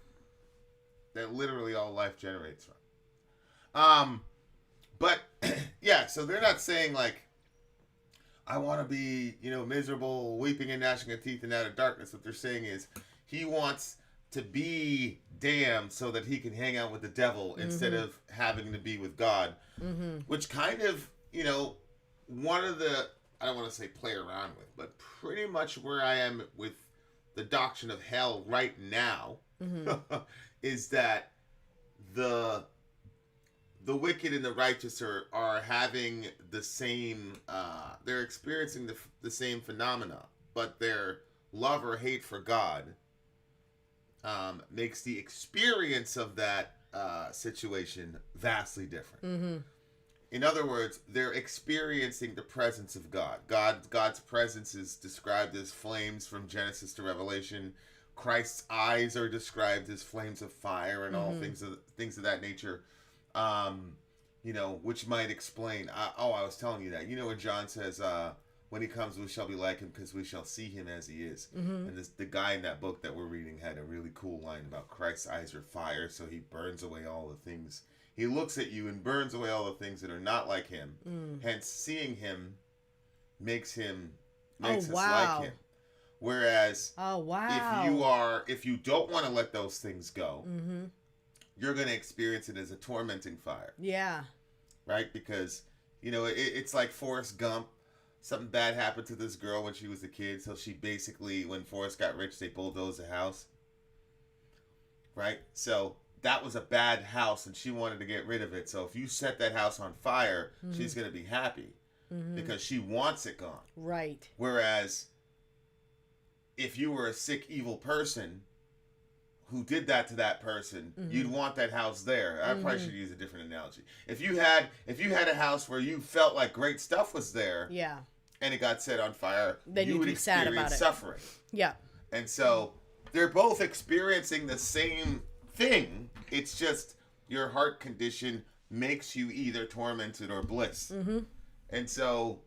literally all life generates from. But yeah, so they're not saying like, I want to be, miserable, weeping and gnashing of teeth and out of darkness. What they're saying is he wants to be damned so that he can hang out with the devil instead of having to be with God, which kind of, one of the, I don't want to say play around with, but pretty much where I am with the doctrine of hell right now is that the wicked and the righteous are having the same, they're experiencing the same phenomena, but their love or hate for God makes the experience of that situation vastly different. In other words, they're experiencing the presence of God. God's presence is described as flames from Genesis to Revelation. Christ's eyes are described as flames of fire and all things of that nature. Which might explain. I was telling you that. When John says, "When he comes, we shall be like him, because we shall see him as he is." And the guy in that book that we're reading had a really cool line about Christ's eyes are fire, so he burns away all the things. He looks at you and burns away all the things that are not like him. Hence, seeing him makes us like him. Whereas, if you don't want to let those things go, you're going to experience it as a tormenting fire. Yeah. Right? Because, it's like Forrest Gump. Something bad happened to this girl when she was a kid. So she basically, when Forrest got rich, they bulldozed the house. Right? So that was a bad house and she wanted to get rid of it. So if you set that house on fire, she's going to be happy because she wants it gone. Right. Whereas if you were a sick, evil person who did that to that person, you'd want that house there. I probably should use a different analogy. If you had a house where you felt like great stuff was there, and it got set on fire, then you would be sad about experience it. Suffering. Yeah. And so they're both experiencing the same thing. It's just your heart condition makes you either tormented or bliss. And so,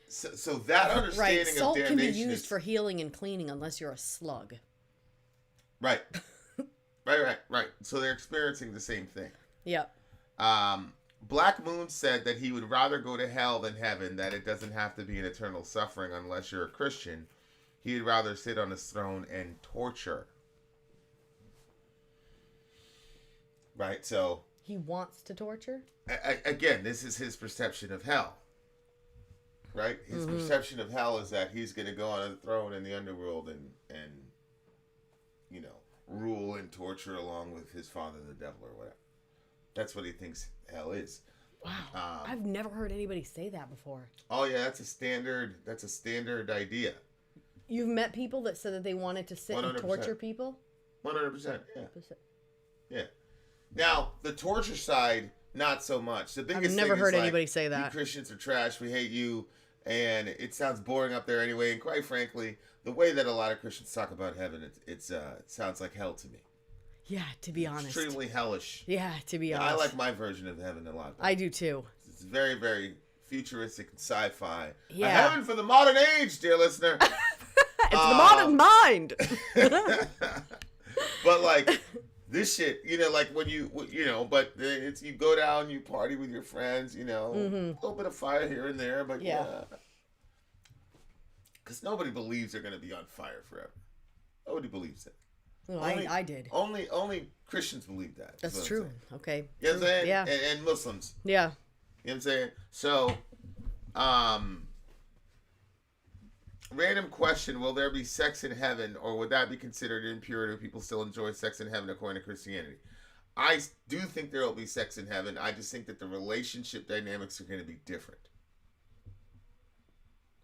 so that understanding of Salt damnation can be used for healing and cleaning unless you're a slug. Right. Right. So they're experiencing the same thing. Yep. Black Moon said that he would rather go to hell than heaven, that it doesn't have to be an eternal suffering unless you're a Christian. He'd rather sit on his throne and torture. Right, so... He wants to torture? Again, this is his perception of hell. Right? His perception of hell is that he's going to go on a throne in the underworld and rule and torture along with his father, the devil, or whatever. That's what he thinks hell is. Wow. I've never heard anybody say that before. Oh, yeah, that's a standard idea. You've met people that said that they wanted to sit 100%. And torture people? 100%, yeah. Yeah. Now, the torture side, not so much. The biggest I've never thing heard is anybody say that. You Christians are trash. We hate you. And it sounds boring up there anyway. And quite frankly, the way that a lot of Christians talk about heaven, it sounds like hell to me. Yeah, to be honest. Extremely hellish. Yeah, to be honest. I like my version of heaven a lot. I do too. It's very, very futuristic and sci-fi. Yeah. A heaven for the modern age, dear listener. It's the modern mind. But like this shit, like when but it's you go down, you party with your friends, a little bit of fire here and there, but yeah. Because nobody believes they're going to be on fire forever. Nobody believes it. Well, I did. Only Christians believe that. That's true. Okay. You know what I'm saying? Yeah. And Muslims. Yeah. You know what I'm saying? So, random question, will there be sex in heaven, or would that be considered impure? Do people still enjoy sex in heaven according to Christianity? I do think there will be sex in heaven. I just think that the relationship dynamics are going to be different.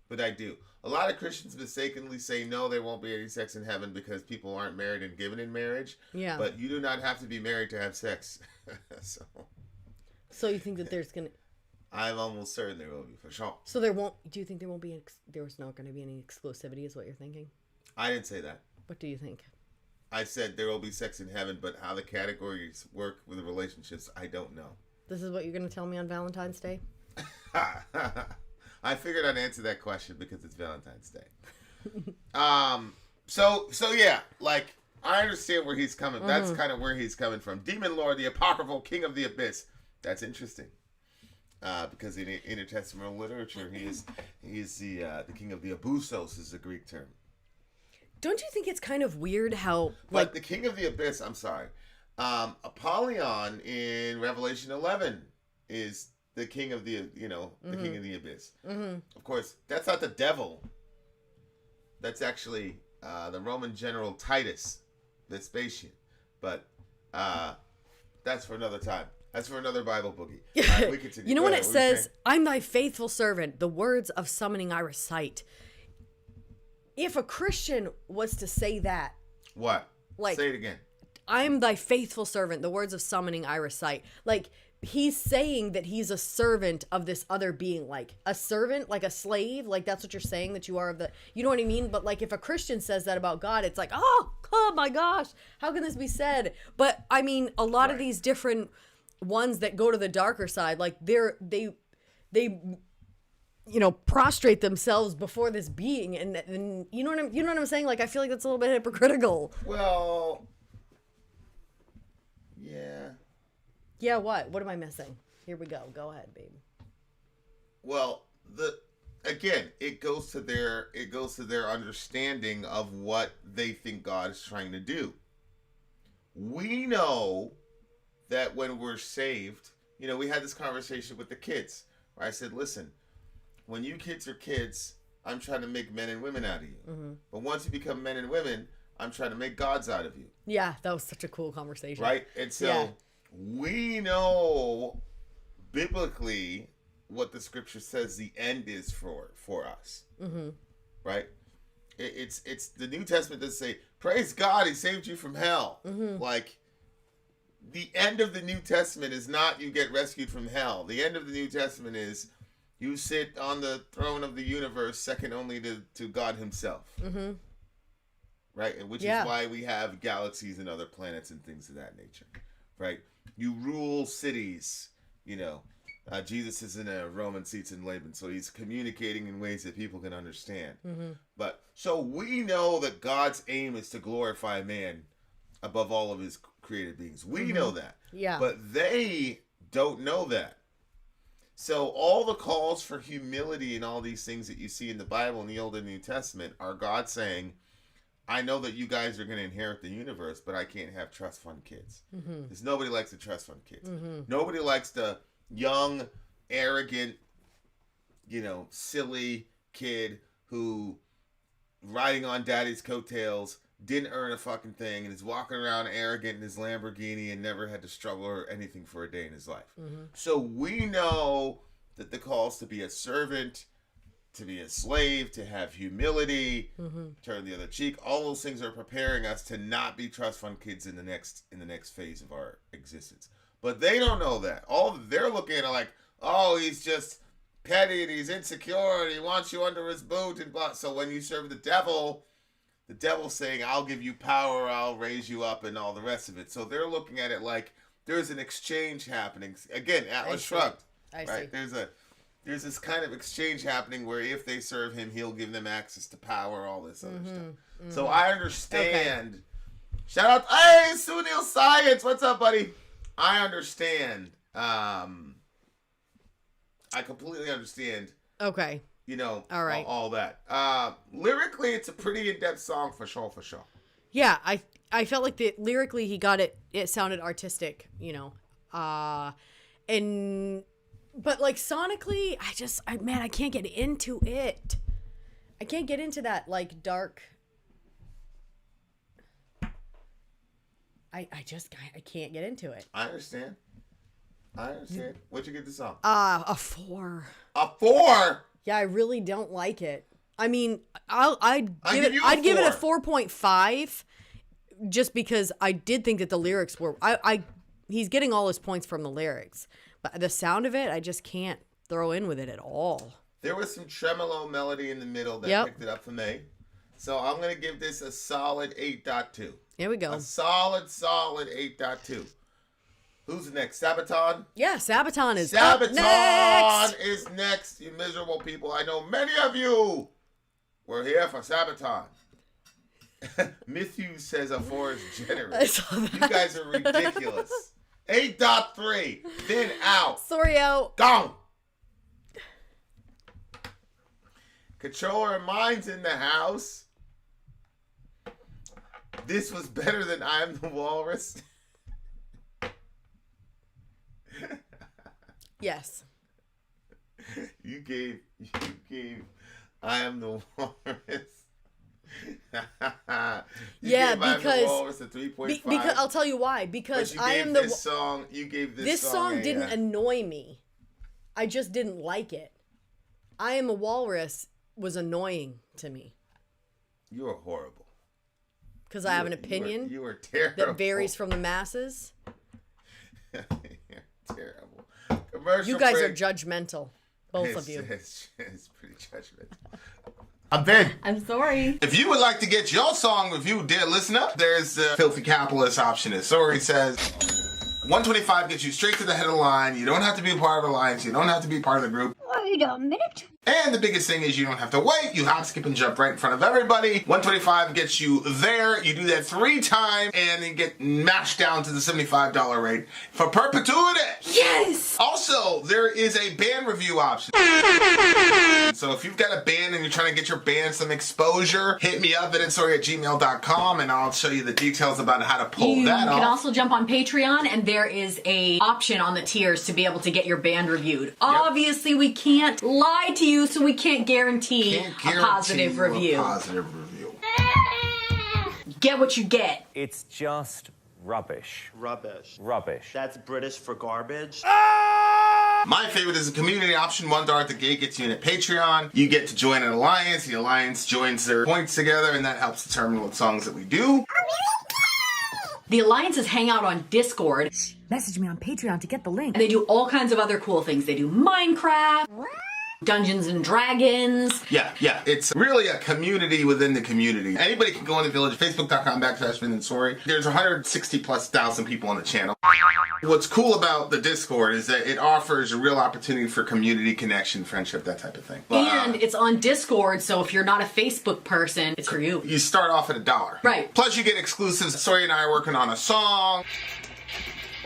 But I do. A lot of Christians mistakenly say, no, there won't be any sex in heaven because people aren't married and given in marriage. Yeah. But you do not have to be married to have sex. So you think that there's going to... I'm almost certain there will be, for sure. So do you think there won't be, there's not going to be any exclusivity is what you're thinking? I didn't say that. What do you think? I said there will be sex in heaven, but how the categories work with the relationships, I don't know. This is what you're going to tell me on Valentine's Day? I figured I'd answer that question because it's Valentine's Day. So yeah, like, I understand where he's coming. That's kind of where he's coming from. Demon Lord, the apocryphal king of the abyss. That's interesting. Because in intertestamental literature, he is the king of the abusos is the Greek term. Don't you think it's kind of weird how... But the king of the abyss, I'm sorry. Apollyon in Revelation 11 is the king of the, the king of the abyss. Mm-hmm. Of course, that's not the devil. That's actually the Roman general Titus, Vespasian. But that's for another time. That's for another Bible boogie. Right, we continue. You know when it says, I'm thy faithful servant, the words of summoning I recite. If a Christian was to say that. What? Like, say it again. I'm thy faithful servant, the words of summoning I recite. Like, he's saying that he's a servant of this other being. Like, a servant, like a slave. Like, that's what you're saying, that you are of the... You know what I mean? But, like, if a Christian says that about God, it's like, oh my gosh, how can this be said? But, I mean, a lot of these different... ones that go to the darker side, like they prostrate themselves before this being, and you know what I'm saying? Like, I feel like that's a little bit hypocritical. Well, yeah. What am I missing? Here we go. Go ahead, babe. Well, it goes to their understanding of what they think God is trying to do. We know that when we're saved, we had this conversation with the kids where I said, listen, when you kids are kids, I'm trying to make men and women out of you. Mm-hmm. But once you become men and women, I'm trying to make gods out of you. Yeah, that was such a cool conversation. Right? And so we know biblically what the scripture says the end is for us. Mm-hmm. Right? It's the New Testament does say, praise God, he saved you from hell. Mm-hmm. Like, the end of the New Testament is not you get rescued from hell. The end of the New Testament is you sit on the throne of the universe, second only to God himself. Mm-hmm. Right? And which is why we have galaxies and other planets and things of that nature. Right? You rule cities. Jesus is in a Roman seats in Laban, so he's communicating in ways that people can understand. Mm-hmm. But so we know that God's aim is to glorify man above all of his created beings. We know that. Yeah. But they don't know that. So all the calls for humility and all these things that you see in the Bible in the Old and New Testament are God saying, I know that you guys are going to inherit the universe, but I can't have trust fund kids. Because nobody likes the trust fund kids. Nobody likes the young, arrogant, silly kid who riding on daddy's coattails didn't earn a fucking thing and is walking around arrogant in his Lamborghini and never had to struggle or anything for a day in his life. Mm-hmm. So we know that the calls to be a servant, to be a slave, to have humility, turn the other cheek, all those things are preparing us to not be trust fund kids in the next phase of our existence. But they don't know that. All they're looking at are like, oh, he's just petty and he's insecure and he wants you under his boot and blah. So when you serve the devil's saying, I'll give you power, I'll raise you up, and all the rest of it. So they're looking at it like there's an exchange happening. Again, Atlas shrugged. I see. There's this kind of exchange happening where if they serve him, he'll give them access to power, all this other stuff. Mm-hmm. So I understand. Okay. Shout out, hey, Sunil Science, what's up, buddy? I understand. I completely understand. Okay. You know, all right. all that. Lyrically, it's a pretty in-depth song for sure. Yeah, I felt like lyrically he got it. It sounded artistic, you know. But like sonically, I can't get into it. I can't get into that like dark. I can't get into it. I understand. What'd you get the song? A 4. A 4? Yeah, I really don't like it. I mean, I'd give it a 4.5 just because I did think that the lyrics were he's getting all his points from the lyrics. But the sound of it, I just can't throw in with it at all. There was some tremolo melody in the middle that picked it up for me. So I'm going to give this a solid 8.2. Here we go. A solid 8.2. Who's next? Sabaton? Yeah, Sabaton is up next. Sabaton is next, you miserable people. I know many of you were here for Sabaton. Matthew says a 4 is generous. You guys are ridiculous. 8.3. Then out. Sori out. Gone. Controller Minds in the house. This was better than I'm the Walrus. Yes. You gave I Am the Walrus. Yeah, because Walrus a 3.5. Because I'll tell you why. Because I am the song. You gave this song didn't annoy me. I just didn't like it. I Am a Walrus was annoying to me. You are horrible. Because I have an opinion. You are terrible. That varies from the masses. You're terrible. Commercial you guys break. are judgmental, both of you. It's pretty judgmental. I'm Ben. I'm Sori. If you would like to get your song reviewed, dear listener, there's the Filthy Capitalist option. As Sori says, 125 gets you straight to the head of the line. You don't have to be a part of the alliance. You don't have to be part of the group. Wait a minute. And the biggest thing is you don't have to wait. You hop, skip, and jump right in front of everybody. 125 gets you there. You do that 3 times, and you get mashed down to the $75 rate for perpetuity. Yes! Also, there is a band review option. So if you've got a band and you're trying to get your band some exposure, hit me up at insori@gmail.com, and I'll show you the details about how to pull that off. You can also jump on Patreon, and there is a option on the tiers to be able to get your band reviewed. Yep. Obviously, we can't lie to you, so we can't guarantee a positive review. Get what you get. It's just rubbish. Rubbish. Rubbish. That's British for garbage. My favorite is the community option. $1 at the gate gets you in at Patreon. You get to join an alliance. The alliance joins their points together, and that helps determine what songs that we do. The alliances hang out on Discord. Message me on Patreon to get the link. And they do all kinds of other cool things. They do Minecraft. Dungeons and Dragons. Yeah. It's really a community within the community. Anybody can go in the village, facebook.com/Vin and Sori. There's 160,000+ people on the channel. What's cool about the Discord is that it offers a real opportunity for community connection, friendship, that type of thing. And it's on Discord, so if you're not a Facebook person, it's for you. You start off at $1. Right. Plus you get exclusives. Sori and I are working on a song.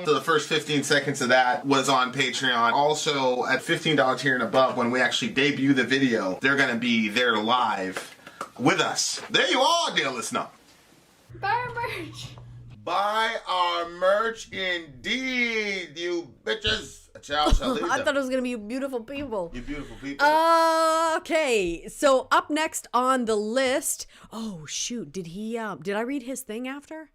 So the first 15 seconds of that was on Patreon. Also, at $15 tier and above, when we actually debut the video, they're going to be there live with us. There you are, dear listener. Buy our merch. Buy our merch indeed, you bitches. A child shall lead them. I thought it was going to be you beautiful people. You beautiful people. Okay, so up next on the list. Oh, shoot. Did I read his thing after?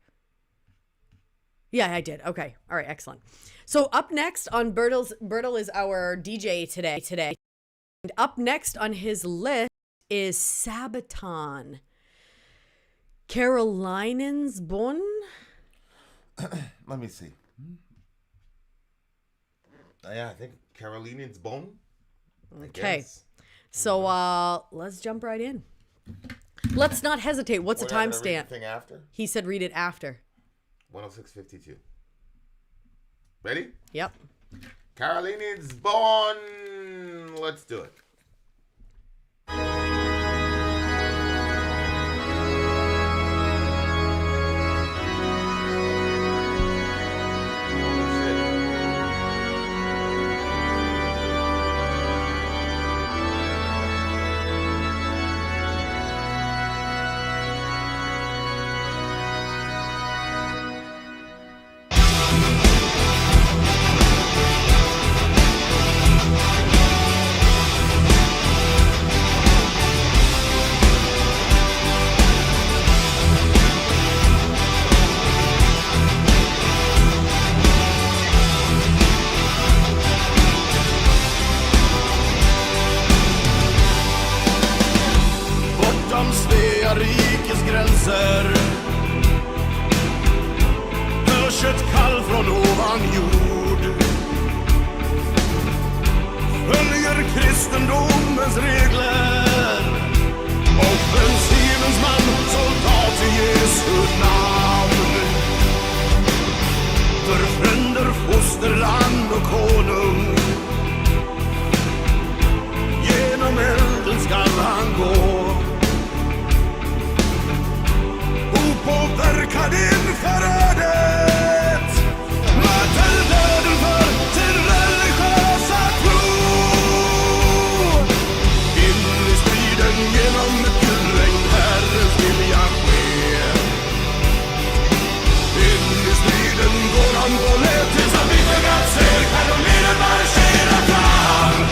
Yeah, I did. Okay. All right. Excellent. So up next on Bertle is our DJ today. And up next on his list is Sabaton. Karolinens Bön? Let me see. Yeah, I think Karolinens Bön. Okay. So let's jump right in. Let's not hesitate. What's the timestamp? Thing after? He said read it after. 106:52. Ready? Yep. Karolinens Bön. Let's do it. rikes gränser hörs ett kall från ovan jord. Följer kristendomens regler, offensivens man, soldat i Jesu namn. För fränder, fosterland och konung, genom elden skall han gå. Opåverkad inför ödet, möter döden för sin religiösa tro. In i striden genom ett guldregn, Herrens vilja sker. In i striden går han på led tills han vittgat ser Karolinen marschera fram.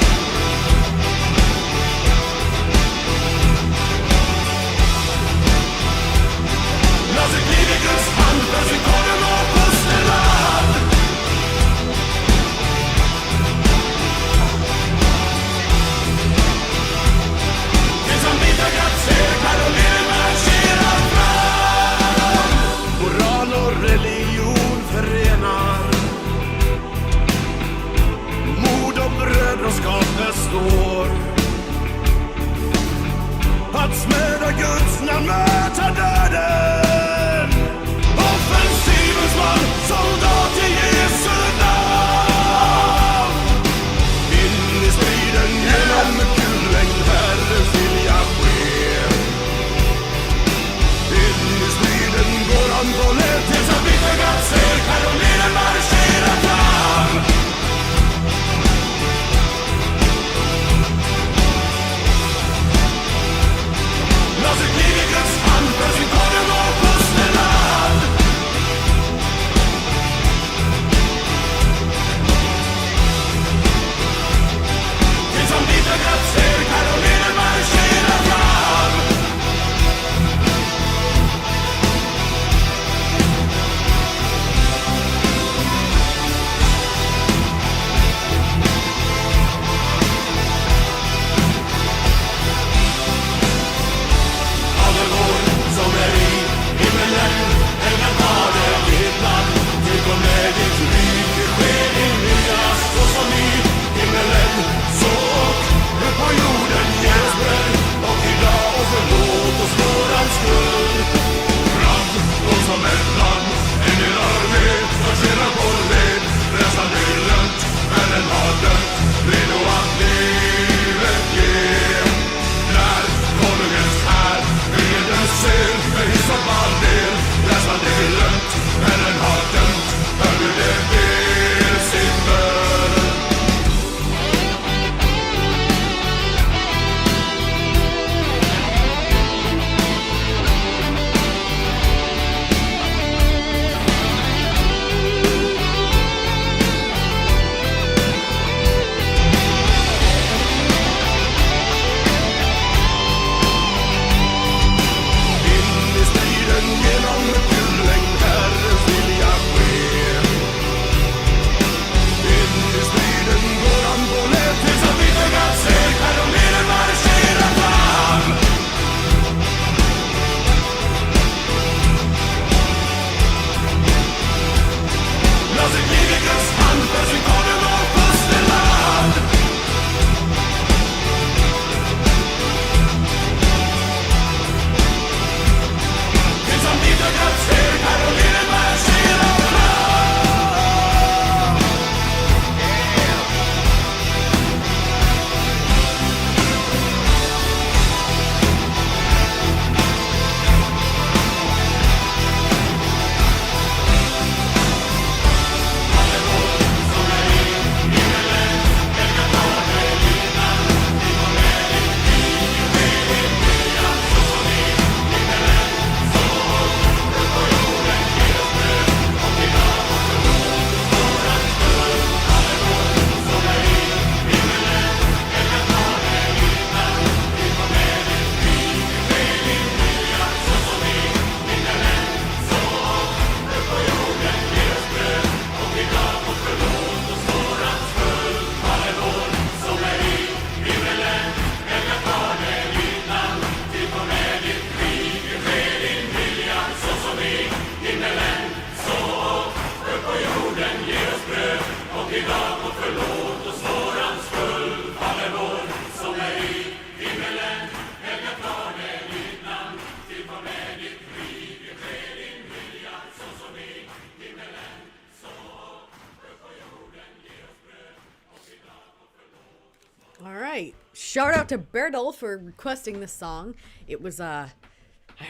shout out to Bertel for requesting this song. It was, I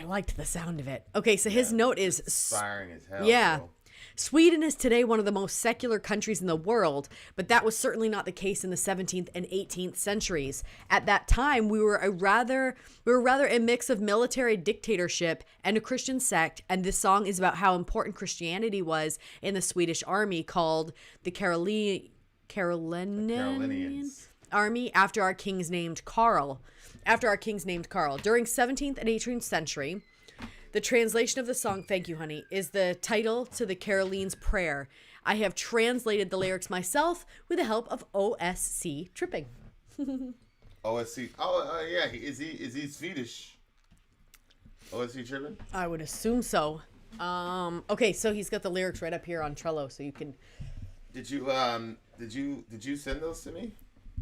liked the sound of it. Okay, so his note is... Inspiring as hell. Yeah. Bro. Sweden is today one of the most secular countries in the world, but that was certainly not the case in the 17th and 18th centuries. At that time, we were rather a mix of military dictatorship and a Christian sect, and this song is about how important Christianity was in the Swedish army called the Karolinens Army after our kings named Karl. During 17th and 18th century, the translation of the song, thank you, honey, is the title to the Karolinens prayer. I have translated the lyrics myself with the help of OSC Tripping. OSC. Oh, yeah. Is he Swedish? OSC Tripping? I would assume so. Okay, so he's got the lyrics right up here on Trello, so you can. Did you send those to me?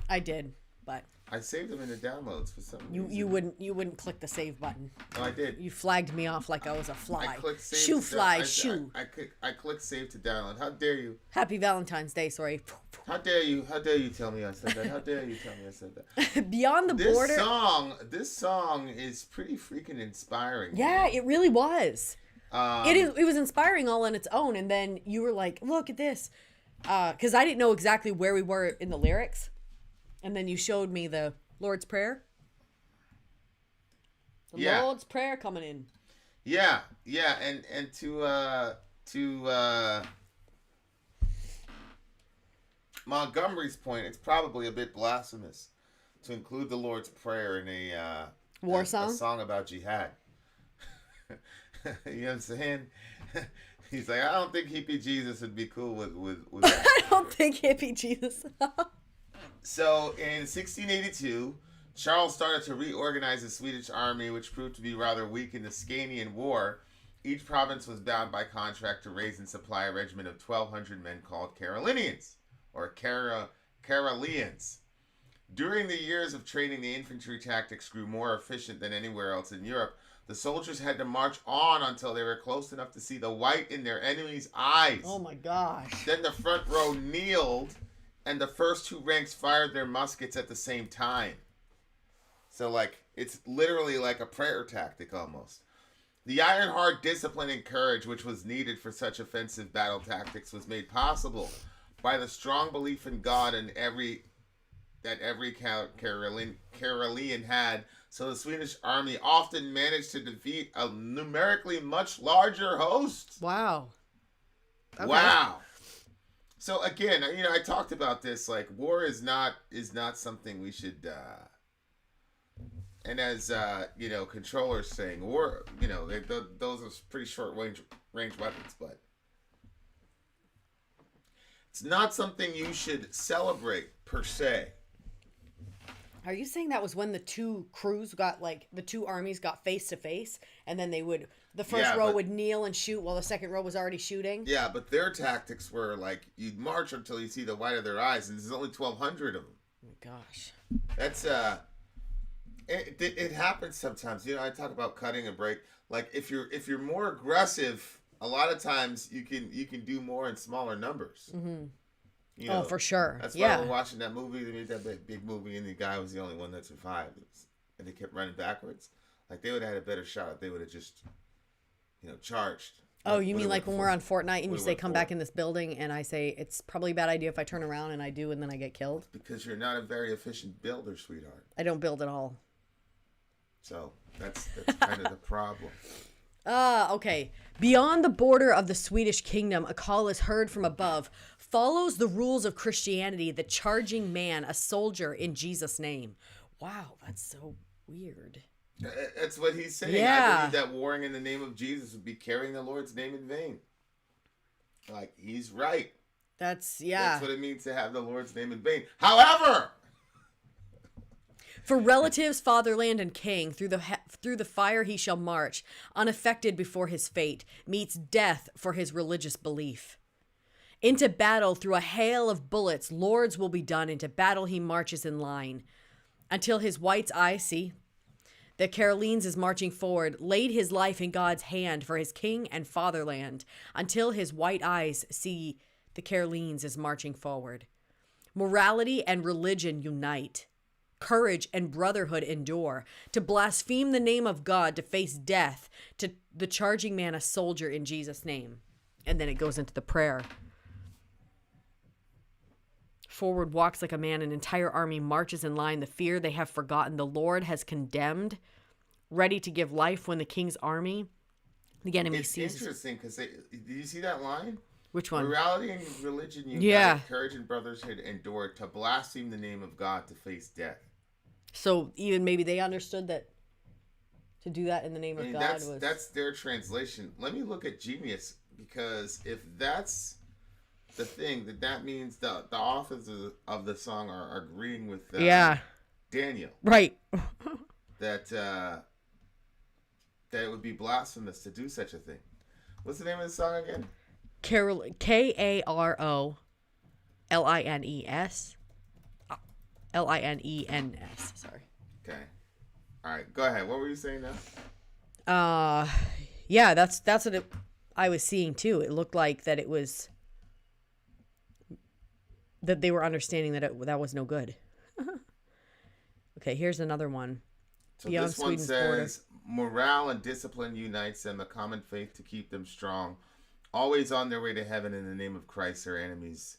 I did, but I saved them in the downloads for some reason. you wouldn't click the save button. No, I did. You flagged me off like I was a fly. I clicked save. Shoo fly, shoo. I clicked save to download. How dare you? Happy Valentine's Day, Sori. How dare you? How dare you tell me I said that? How dare you tell me I said that? Beyond the border. This song is pretty freaking inspiring. Yeah, it really was. It was inspiring all on its own, and then you were like, "Look at this," because I didn't know exactly where we were in the lyrics, and then you showed me the Lord's Prayer. The Lord's Prayer coming in. Yeah, and to Montgomery's point, it's probably a bit blasphemous to include the Lord's Prayer in a war song, a song about jihad. You know what I'm saying? He's like, I don't think hippie Jesus would be cool with that. I don't think hippie Jesus. So in 1682, Charles started to reorganize the Swedish army, which proved to be rather weak in the Scanian War. Each province was bound by contract to raise and supply a regiment of 1,200 men called Karolinians, or Karolians. During the years of training, the infantry tactics grew more efficient than anywhere else in Europe. The soldiers had to march on until they were close enough to see the white in their enemies' eyes. Oh my gosh. Then the front row kneeled, and the first two ranks fired their muskets at the same time. So, like, it's literally like a prayer tactic almost. The iron-hard discipline and courage which was needed for such offensive battle tactics was made possible by the strong belief in God and every Karolian had. So the Swedish army often managed to defeat a numerically much larger host. Wow. Okay. Wow. So again, you know, I talked about this. Like, war is not something we should. And as you know, controllers saying, war. You know, those are pretty short range weapons, but it's not something you should celebrate per se. Are you saying that was when the two crews got, like, the two armies got face to face, and then the first row would kneel and shoot while the second row was already shooting? Yeah, but their tactics were like, you'd march until you see the white of their eyes, and there's only 1,200 of them. Oh my gosh. That's it happens sometimes. You know, I talk about cutting a break. Like, if you're more aggressive, a lot of times you can do more in smaller numbers. Mm-hmm. You know, for sure. That's why we're watching that movie. They made that big movie, and the guy was the only one that survived. And they kept running backwards. Like, they would have had a better shot if they would have just, you know, charged. Oh, you mean like when we're on Fortnite and you say, come back in this building, and I say, it's probably a bad idea if I turn around, and I do, and then I get killed? Because you're not a very efficient builder, sweetheart. I don't build at all. So, that's kind of the problem. Okay. Beyond the border of the Swedish kingdom, a call is heard from above. Follows the rules of Christianity, the charging man, a soldier in Jesus' name. Wow, that's so weird. That's what he's saying. Yeah. I believe that warring in the name of Jesus would be carrying the Lord's name in vain. Like, he's right. That's what it means to have the Lord's name in vain. However, for relatives, fatherland, and king, through the fire he shall march, unaffected before his fate, meets death for his religious belief. Into battle through a hail of bullets, lords will be done. Into battle he marches in line, until his white's eye see. The Karolinens is marching forward, laid his life in God's hand for his king and fatherland, until his white eyes see the Karolinens is marching forward. Morality and religion unite. courage and brotherhood endure, to blaspheme the name of God, to face death, to the charging man a soldier in Jesus' name. And then it goes into the prayer. Forward walks like a man, an entire army marches in line. The fear they have forgotten, the Lord has condemned, ready to give life when the king's army, the enemy sees. It's interesting because did you see that line? Which one? Morality and religion unite, yeah. Courage and brotherhood endure, to blaspheme the name of God, to face death. So even maybe they understood that to do that in the name of God that's their translation. Let me look at Genius, because if that's the thing, that means the authors of the song are agreeing with Daniel. Right. that it would be blasphemous to do such a thing. What's the name of the song again? Karolines. Lines. Sorry. Okay. All right. Go ahead. What were you saying now? Yeah, that's what I was seeing too. It looked like that it was that they were understanding that that was no good. Okay, here's another one. So Beyond this one Sweden's says, morale and discipline unites them, a common faith to keep them strong. Always on their way to heaven, in the name of Christ, their enemies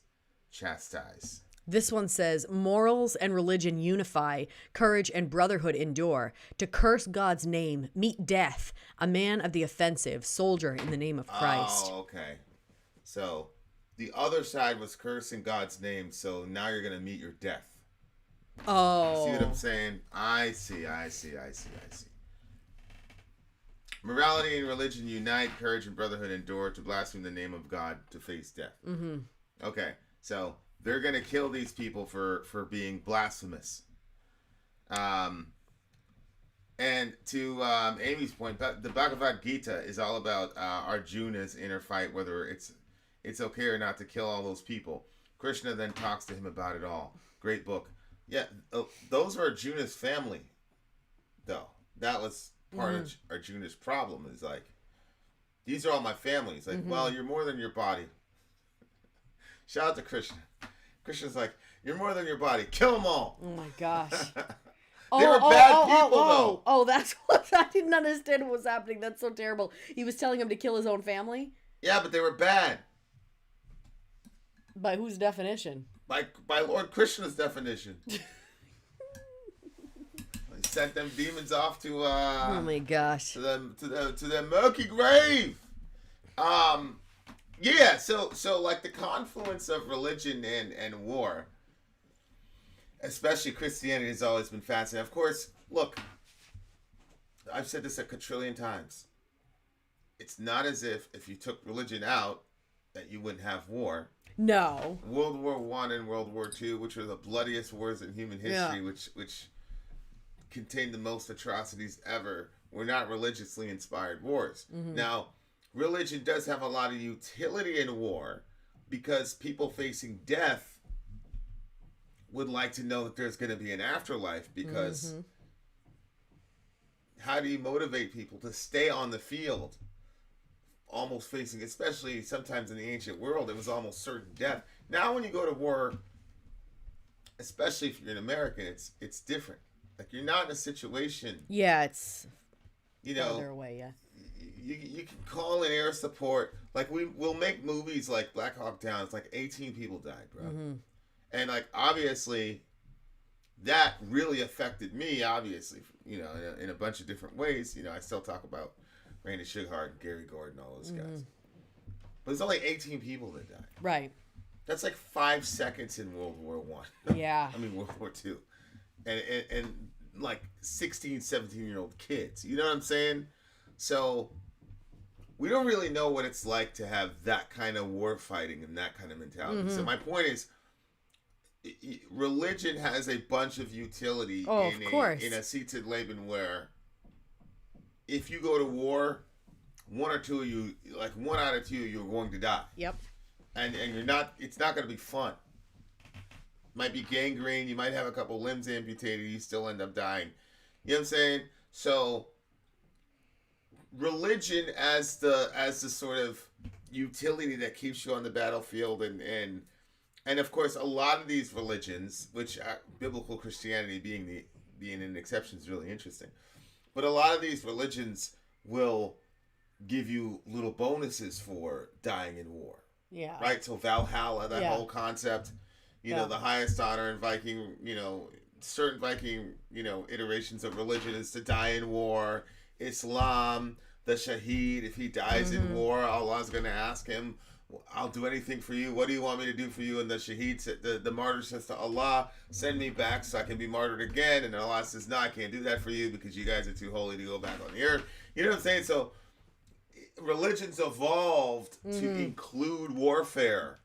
chastise. This one says, morals and religion unify, courage and brotherhood endure. To curse God's name, meet death, a man of the offensive, soldier in the name of Christ. Oh, okay. So the other side was cursing God's name, so now you're going to meet your death. Oh. See what I'm saying? I see. Morality and religion unite, courage and brotherhood endure, to blaspheme the name of God, to face death. Mm-hmm. Okay, so they're going to kill these people for being blasphemous. And to Amy's point, the Bhagavad Gita is all about Arjuna's inner fight, whether it's okay or not to kill all those people. Krishna then talks to him about it all. Great book. Yeah, those are Arjuna's family, though. That was part of Arjuna's problem, is like, these are all my family. He's like, well, you're more than your body. Shout out to Krishna. Krishna's like, you're more than your body. Kill them all. Oh, my gosh. They were bad people, though. Oh, that's what I didn't understand what was happening. That's so terrible. He was telling him to kill his own family? Yeah, but they were bad. By whose definition? By Lord Krishna's definition. He sent them demons off to oh my gosh, to the murky grave. Yeah, so like the confluence of religion and war, especially Christianity, has always been fascinating. Of course, look, I've said this a quadrillion times. It's not as if you took religion out that you wouldn't have war. No. World War I and World War II, which were the bloodiest wars in human history, which contained the most atrocities ever, were not religiously inspired wars. Mm-hmm. Now, religion does have a lot of utility in war, because people facing death would like to know that there's going to be an afterlife, because how do you motivate people to stay on the field? Almost facing, especially sometimes in the ancient world, it was almost certain death. Now when you go to war, especially if you're an American, it's different. Like, you're not in a situation. Yeah, it's farther away. Yeah, you can call in air support. Like, we'll make movies like Black Hawk Down. It's like 18 people died, bro. Mm-hmm. And like, obviously, that really affected me. Obviously, in a bunch of different ways. I still talk about Randy Shughart, Gary Gordon, all those guys. But there's only 18 people that died. Right. That's like 5 seconds in World War I. Yeah. I mean, World War II. And like 16, 17-year-old kids. You know what I'm saying? So we don't really know what it's like to have that kind of war fighting and that kind of mentality. Mm-hmm. So my point is, religion has a bunch of utility in a seated Leben, where if you go to war, one or two of you, like one out of two, you're going to die. Yep. And you're not. It's not going to be fun. Might be gangrene. You might have a couple limbs amputated. You still end up dying. You know what I'm saying? So, religion as the sort of utility that keeps you on the battlefield and And of course, a lot of these religions, which biblical Christianity being an exception is really interesting, but a lot of these religions will give you little bonuses for dying in war. Yeah. Right? So Valhalla, that whole concept, you know, the highest honor in Viking, you know, certain Viking, you know, iterations of religion is to die in war. Islam, the Shaheed, if he dies in war, Allah's going to ask him, I'll do anything for you. What do you want me to do for you? And the Shaheed, the martyr says to Allah, send me back so I can be martyred again. And Allah says, no, I can't do that for you because you guys are too holy to go back on the earth. You know what I'm saying? So religions evolved to include warfare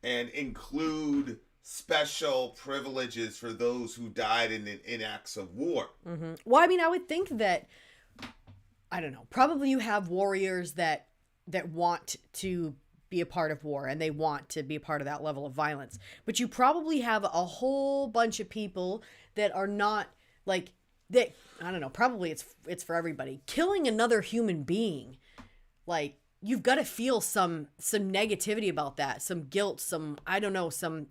and include special privileges for those who died in acts of war. Well, I mean, I would think that, I don't know, probably you have warriors that want to be a part of war and they want to be a part of that level of violence. But you probably have a whole bunch of people that are not like that. I don't know, probably it's for everybody. Killing another human being, like, you've got to feel some negativity about that, some guilt, some, I don't know, some,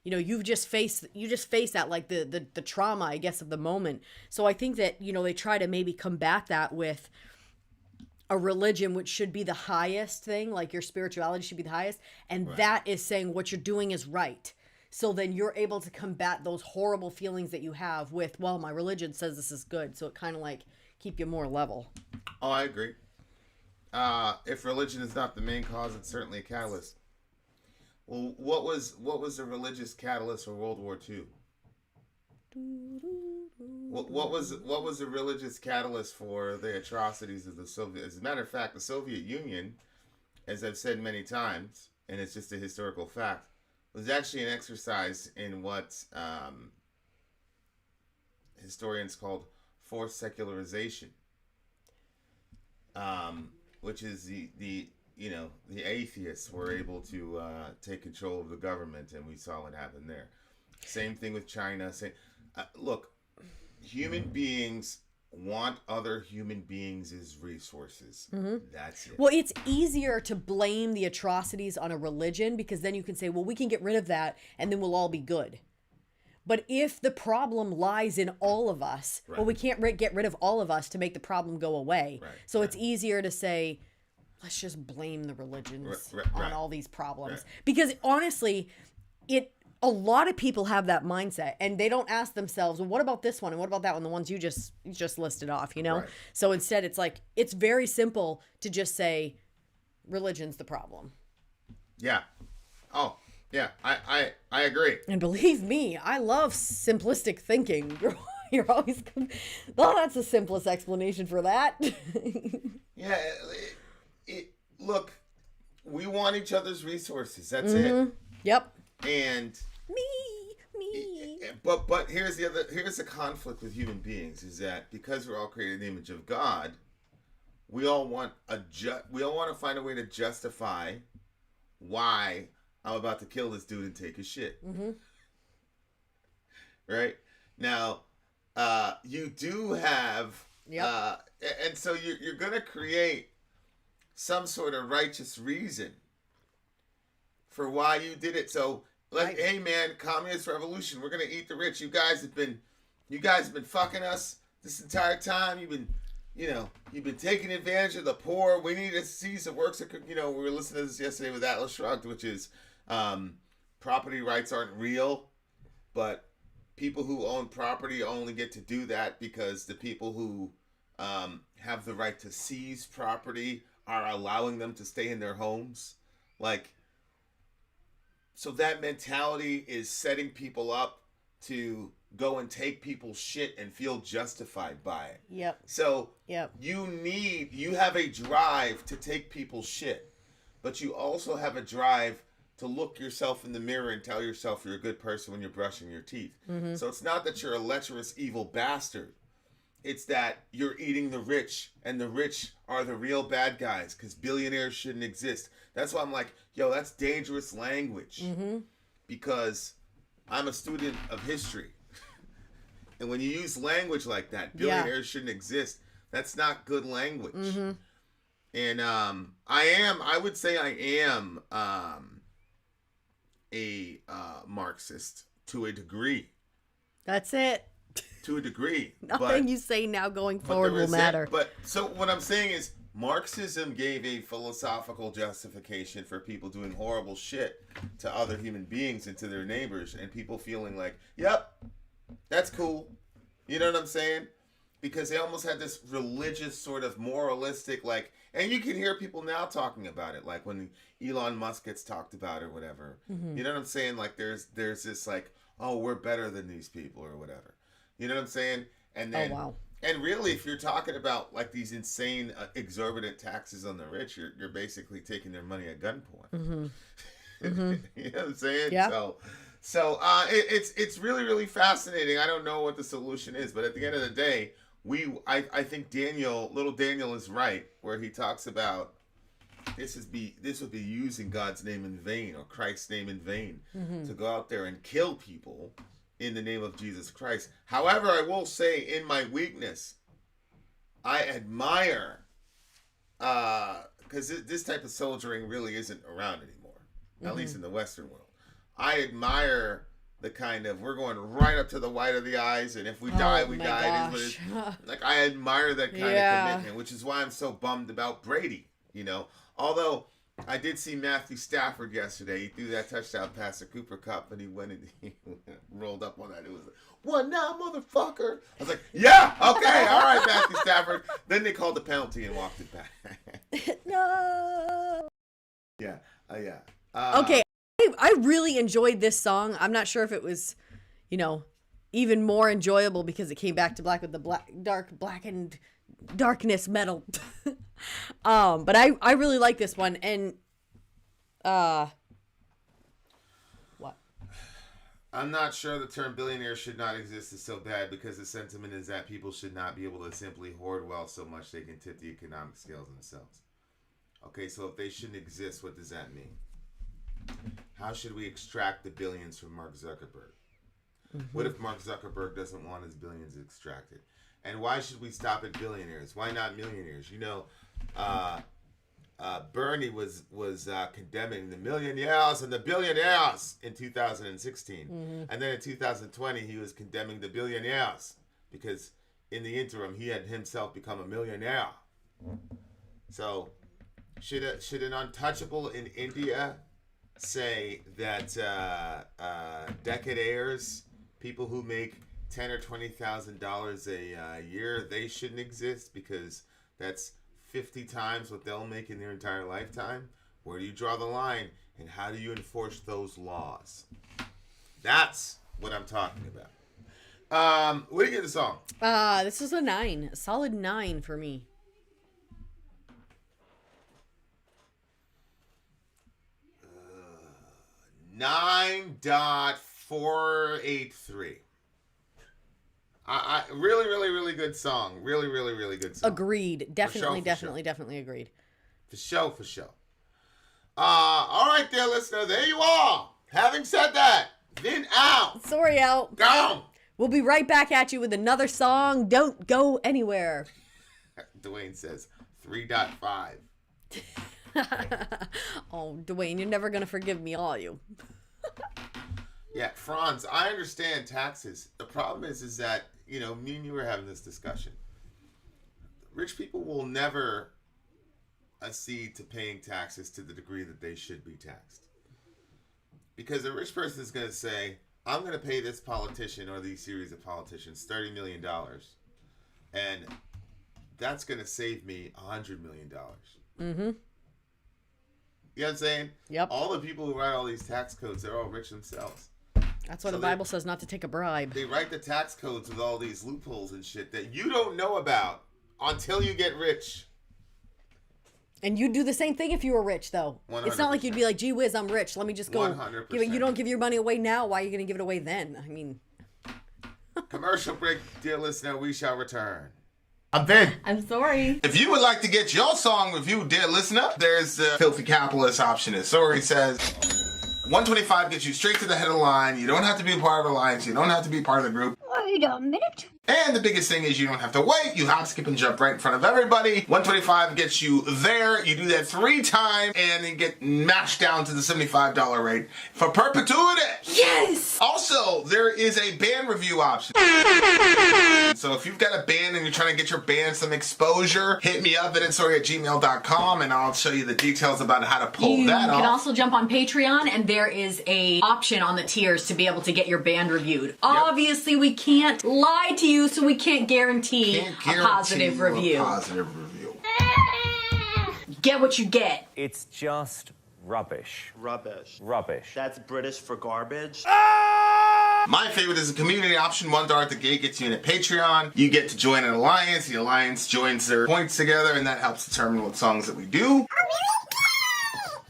you know, you just face that, like the trauma, I guess, of the moment. So I think that, you know, they try to maybe combat that with a religion, which should be the highest thing, like your spirituality should be the highest. And that is saying what you're doing is right. So then you're able to combat those horrible feelings that you have with, well, my religion says this is good. So it kind of like keep you more level. Oh, I agree. If religion is not the main cause, it's certainly a catalyst. Well, what was the religious catalyst for World War II? What was the religious catalyst for the atrocities of the Soviet? As a matter of fact, the Soviet Union, as I've said many times, and it's just a historical fact, was actually an exercise in what historians called forced secularization. Which is the atheists were able to take control of the government, and we saw what happened there. Same thing with China. Look, human beings want other human beings as resources. That's it. Well, it's easier to blame the atrocities on a religion because then you can say, well, we can get rid of that and then we'll all be good. But if the problem lies in all of us, well, we can't get rid of all of us to make the problem go away. So it's easier to say, let's just blame the religions on all these problems. Because honestly, a lot of people have that mindset and they don't ask themselves, well, what about this one? And what about that one? The ones you just listed off, you know? So instead it's like, it's very simple to just say religion's the problem. Yeah. Oh, yeah, I agree. And believe me, I love simplistic thinking. You're always, well, that's the simplest explanation for that. Yeah, look, we want each other's resources. That's it. Yep. And me. But here's the conflict with human beings is that because we're all created in the image of God, we all want to find a way to justify why I'm about to kill this dude and take his shit. Right? Now, you do have, and so you're going to create some sort of righteous reason for why you did it. So, like, hey man, communist revolution, we're going to eat the rich. You guys have been fucking us this entire time. You've been taking advantage of the poor. We need to seize the works of, we were listening to this yesterday with Atlas Shrugged, which is, property rights aren't real, but people who own property only get to do that because the people who have the right to seize property are allowing them to stay in their homes. Like, so that mentality is setting people up to go and take people's shit and feel justified by it. Yep. So you have a drive to take people's shit, but you also have a drive to look yourself in the mirror and tell yourself you're a good person when you're brushing your teeth. So it's not that you're a lecherous, evil bastard. It's that you're eating the rich, and the rich are the real bad guys because billionaires shouldn't exist. That's why I'm like, yo, that's dangerous language because I'm a student of history. And when you use language like that, billionaires shouldn't exist. That's not good language. And I would say I am a Marxist to a degree. That's it. To a degree. Nothing you say now going forward will matter. But so what I'm saying is Marxism gave a philosophical justification for people doing horrible shit to other human beings and to their neighbors, and people feeling like, yep, that's cool. You know what I'm saying? Because they almost had this religious sort of moralistic, like, and you can hear people now talking about it, like when Elon Musk gets talked about or whatever. You know what I'm saying? Like there's this like, oh, we're better than these people or whatever. You know what I'm saying? And then, and really, if you're talking about like these insane, exorbitant taxes on the rich, you're basically taking their money at gunpoint. You know what I'm saying? Yeah. So it's really, really fascinating. I don't know what the solution is, but at the end of the day, I think little Daniel is right where he talks about this would be using God's name in vain or Christ's name in vain to go out there and kill people in the name of Jesus Christ. However, I will say in my weakness, I admire, because this type of soldiering really isn't around anymore, at least in the Western world. I admire the kind of, we're going right up to the white of the eyes, and if we die, we die. Like, I admire that kind of commitment, which is why I'm so bummed about Brady, you know. Although, I did see Matthew Stafford yesterday. He threw that touchdown pass to Cooper Kupp, and he rolled up on that. It was like, what now, motherfucker? I was like, yeah, okay, all right, Matthew Stafford. Then they called the penalty and walked it back. No. Yeah, yeah. Okay, I really enjoyed this song. I'm not sure if it was, you know, even more enjoyable because it came back to black with the blackened darkness metal. But I really like this one. And what? I'm not sure the term billionaire should not exist is so bad because the sentiment is that people should not be able to simply hoard wealth so much they can tip the economic scales themselves. Okay, so if they shouldn't exist, what does that mean? How should we extract the billions from Mark Zuckerberg? What if Mark Zuckerberg doesn't want his billions extracted? And why should we stop at billionaires? Why not millionaires? You know, Bernie was condemning the millionaires and the billionaires in 2016. And then in 2020, he was condemning the billionaires because in the interim, he had himself become a millionaire. So should an untouchable in India say that decadaires, people who make $10,000 or $20,000 a year, they shouldn't exist because that's 50 times what they'll make in their entire lifetime? Where do you draw the line, and how do you enforce those laws? That's what I'm talking about. What do you give the song? This is a 9, a solid 9 for me. 9.483. I really good song. Really good song. Agreed. Definitely agreed. For sure. All right there, listener. There you are. Having said that, Vin out. Sori out. Gone. We'll be right back at you with another song. Don't go anywhere. Dwayne says 3.5. Oh, Dwayne, you're never going to forgive me, are you? Yeah, Franz, I understand taxes. The problem is that, you know, me and you were having this discussion. Rich people will never accede to paying taxes to the degree that they should be taxed. Because a rich person is going to say, I'm going to pay this politician or these series of politicians $30 million. And that's going to save me $100 million. Mm-hmm. You know what I'm saying? Yep. All the people who write all these tax codes, they're all rich themselves. That's why the Bible says not to take a bribe. They write the tax codes with all these loopholes and shit that you don't know about until you get rich. And you'd do the same thing if you were rich, though. 100%. It's not like you'd be like, gee whiz, I'm rich. Let me just go. 100%. Give it. You don't give your money away now. Why are you going to give it away then? I mean. Commercial break, dear listener. We shall return. I'm Vin. I'm Sori. If you would like to get your song reviewed, dear listener, there's the Filthy Capitalist option. As Sori says, $125 gets you straight to the head of the line. You don't have to be a part of the alliance. You don't have to be part of the group. Wait a minute. And the biggest thing is you don't have to wait. You hop, skip, and jump right in front of everybody. 125 gets you there. You do that 3 times, and you get mashed down to the $75 rate for perpetuity. Yes! Also, there is a band review option. So if you've got a band and you're trying to get your band some exposure, hit me up at itsori@gmail.com, and I'll show you the details about how to pull that off. You can also jump on Patreon, and there is a option on the tiers to be able to get your band reviewed. Yep. Obviously, we can't lie to you, so we can't guarantee a positive review. Get what you get. It's just rubbish. Rubbish. Rubbish. That's British for garbage. My favorite is the community option. $1 at the gate gets you in a Patreon. You get to join an alliance. The alliance joins their points together, and that helps determine what songs that we do.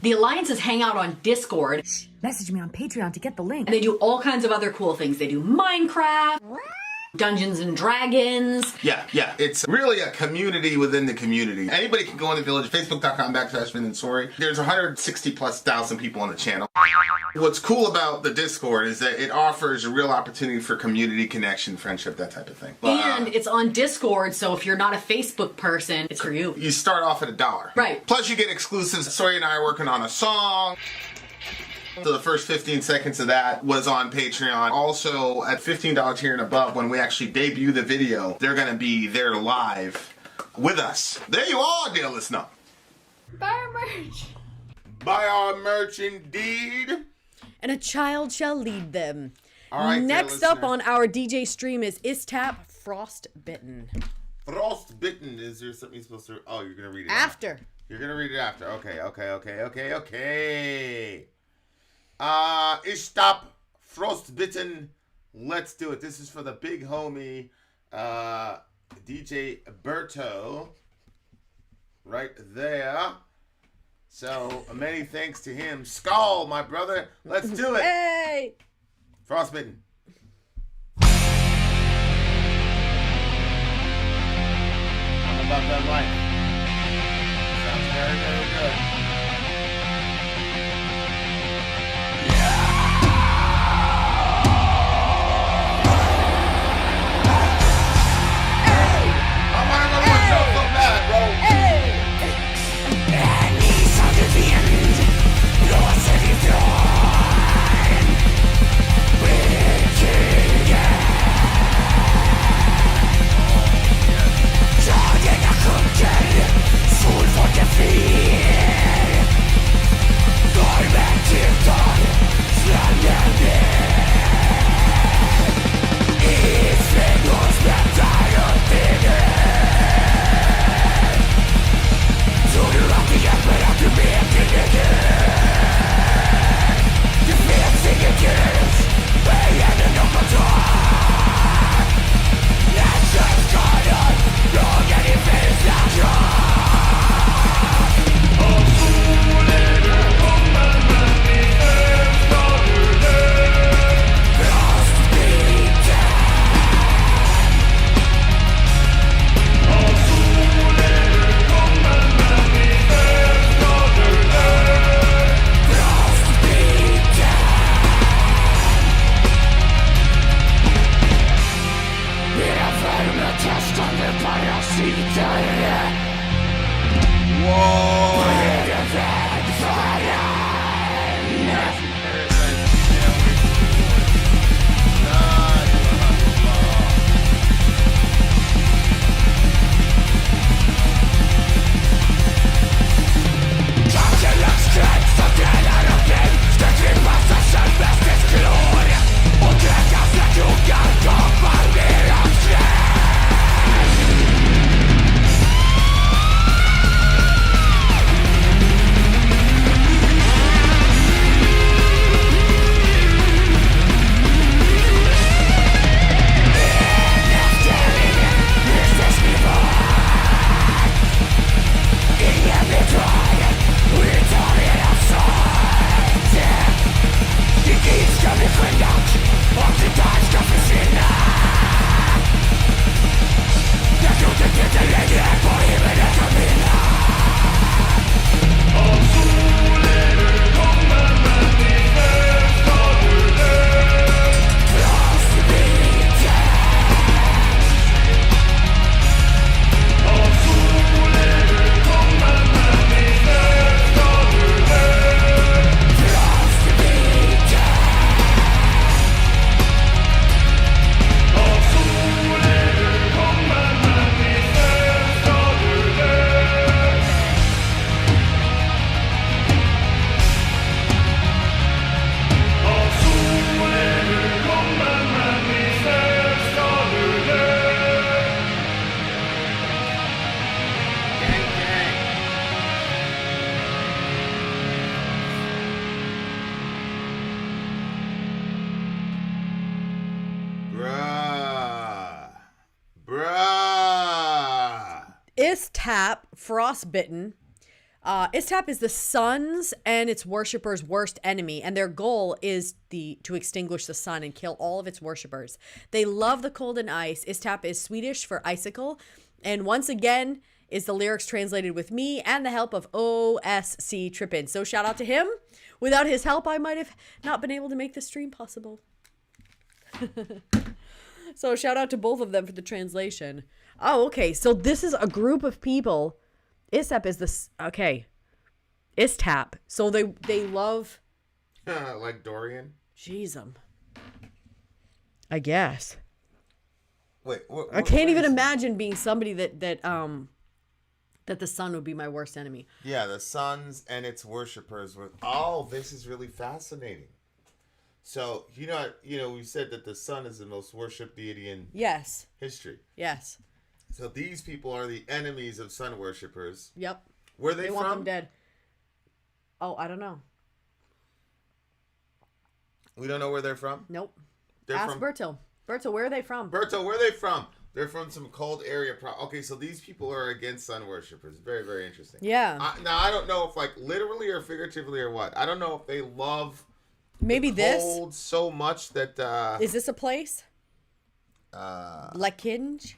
The alliances hang out on Discord. Message me on Patreon to get the link. And they do all kinds of other cool things. They do Minecraft, Dungeons and Dragons. Yeah. It's really a community within the community. Anybody can go in the village, facebook.com/Vin and Sori. There's 160,000+ people on the channel. What's cool about the Discord is that it offers a real opportunity for community connection, friendship, that type of thing. And it's on Discord, so if you're not a Facebook person, it's for you. You start off at $1. Right. Plus you get exclusives. Sori and I are working on a song. So the first 15 seconds of that was on Patreon. Also, at $15 tier and above, when we actually debut the video, they're going to be there live with us. There you are, dear listener. Buy our merch. Buy our merch, indeed. And a child shall lead them. All right, next up on our DJ stream is Istapp Frostbiten. Frostbiten. Is there something you're supposed to... Oh, you're going to read it after. You're going to read it after. Okay. Istapp Frostbiten. Let's do it. This is for the big homie, DJ Berto. Right there. So, many thanks to him. Skull, my brother. Let's do it. Hey! Frostbiten. I'm about that life. Sounds very, very good. Yeah. Frostbiten. Istapp is the sun's and its worshippers' worst enemy, and their goal is to extinguish the sun and kill all of its worshippers. They love the cold and ice. Istapp is Swedish for icicle, and once again is the lyrics translated with me and the help of OSC Trippin. So shout out to him. Without his help, I might have not been able to make the stream possible. So shout out to both of them for the translation. Oh, okay. So this is a group of people. Istapp is this. Okay. Istapp. So they love. Like Dorian? Jeez, I guess. Wait. I can't even imagine being somebody that the sun would be my worst enemy. Yeah, the suns and its worshippers were. Oh, this is really fascinating. So we said that the sun is the most worshipped deity in history. Yes. So these people are the enemies of sun worshippers. Yep. Where they from? Want them dead. Oh, I don't know. We don't know where they're from? Nope. Ask Berto. Berto, where are they from? Berto, where are they from? They're from some cold area. Okay, so these people are against sun worshippers. Very, very interesting. Yeah. Now, I don't know if like literally or figuratively or what. I don't know if they love maybe the cold so much that... Is this a place? Blekinge?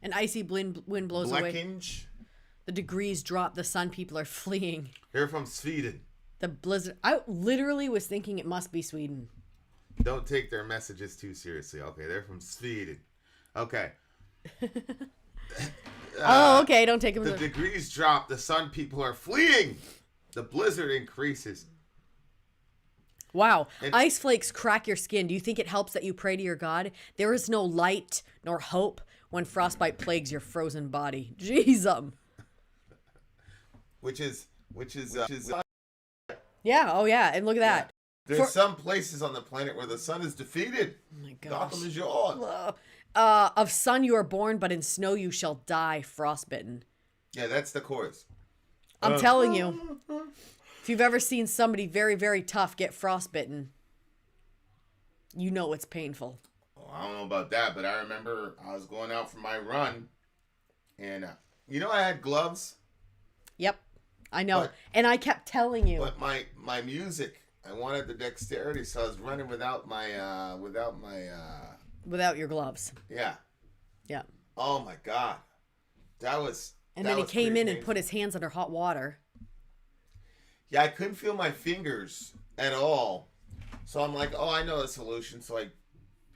An icy wind blows away. Blekinge? The degrees drop. The sun people are fleeing. They're from Sweden. The blizzard. I literally was thinking it must be Sweden. Don't take their messages too seriously. Okay, they're from Sweden. Okay. Okay. Don't take them. The degrees drop. The sun people are fleeing. The blizzard increases. Wow. Ice flakes crack your skin. Do you think it helps that you pray to your God? There is no light nor hope when frostbite plagues your frozen body. Jeez. Which is yeah. Oh, yeah. And look at that. There's some places on the planet where the sun is defeated. Oh my gosh. Gotham is yours. Of sun you are born, but in snow you shall die, frostbitten. Yeah, that's the chorus. I'm telling you. If you've ever seen somebody very, very tough get frostbitten, you know it's painful. Well, I don't know about that, but I remember I was going out for my run, and I had gloves. Yep, I know. And I kept telling you. But my music, I wanted the dexterity, so I was running without your gloves. Yeah. Yeah. Oh my God, And then he came in and put his hands under hot water. Yeah, I couldn't feel my fingers at all. So I'm like, oh, I know the solution. So I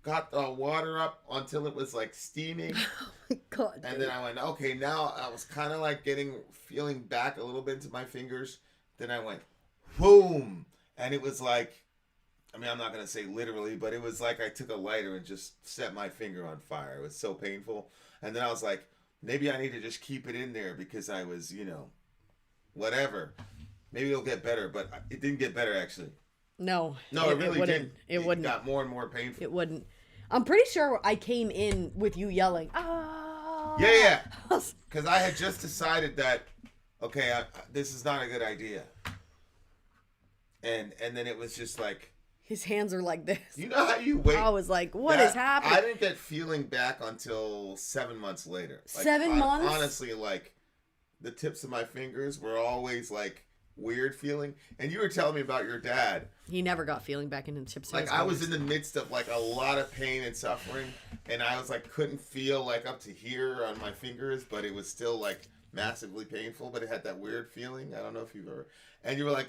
got the water up until it was like steaming. Oh my God. And then I went, okay, now I was kind of like feeling back a little bit into my fingers. Then I went, boom. And it was like, I mean, I'm not going to say literally, but it was like I took a lighter and just set my finger on fire. It was so painful. And then I was like, maybe I need to just keep it in there because I was, whatever. Maybe it'll get better, but it didn't get better, actually. No, it really didn't. It wouldn't. It got more and more painful. It wouldn't. I'm pretty sure I came in with you yelling, ah. Yeah. Because I had just decided that, okay, this is not a good idea. And then it was just like... His hands are like this. You know how you wait? I was like, what is happening? I didn't get feeling back until 7 months later. Like, 7 months? Honestly, like, the tips of my fingers were always like... weird feeling. And you were telling me about your dad. He never got feeling back in the tips. Like I was in the midst of like a lot of pain and suffering, and I was like couldn't feel like up to here on my fingers, but it was still like massively painful. But it had that weird feeling. I don't know if you've ever. And you were like,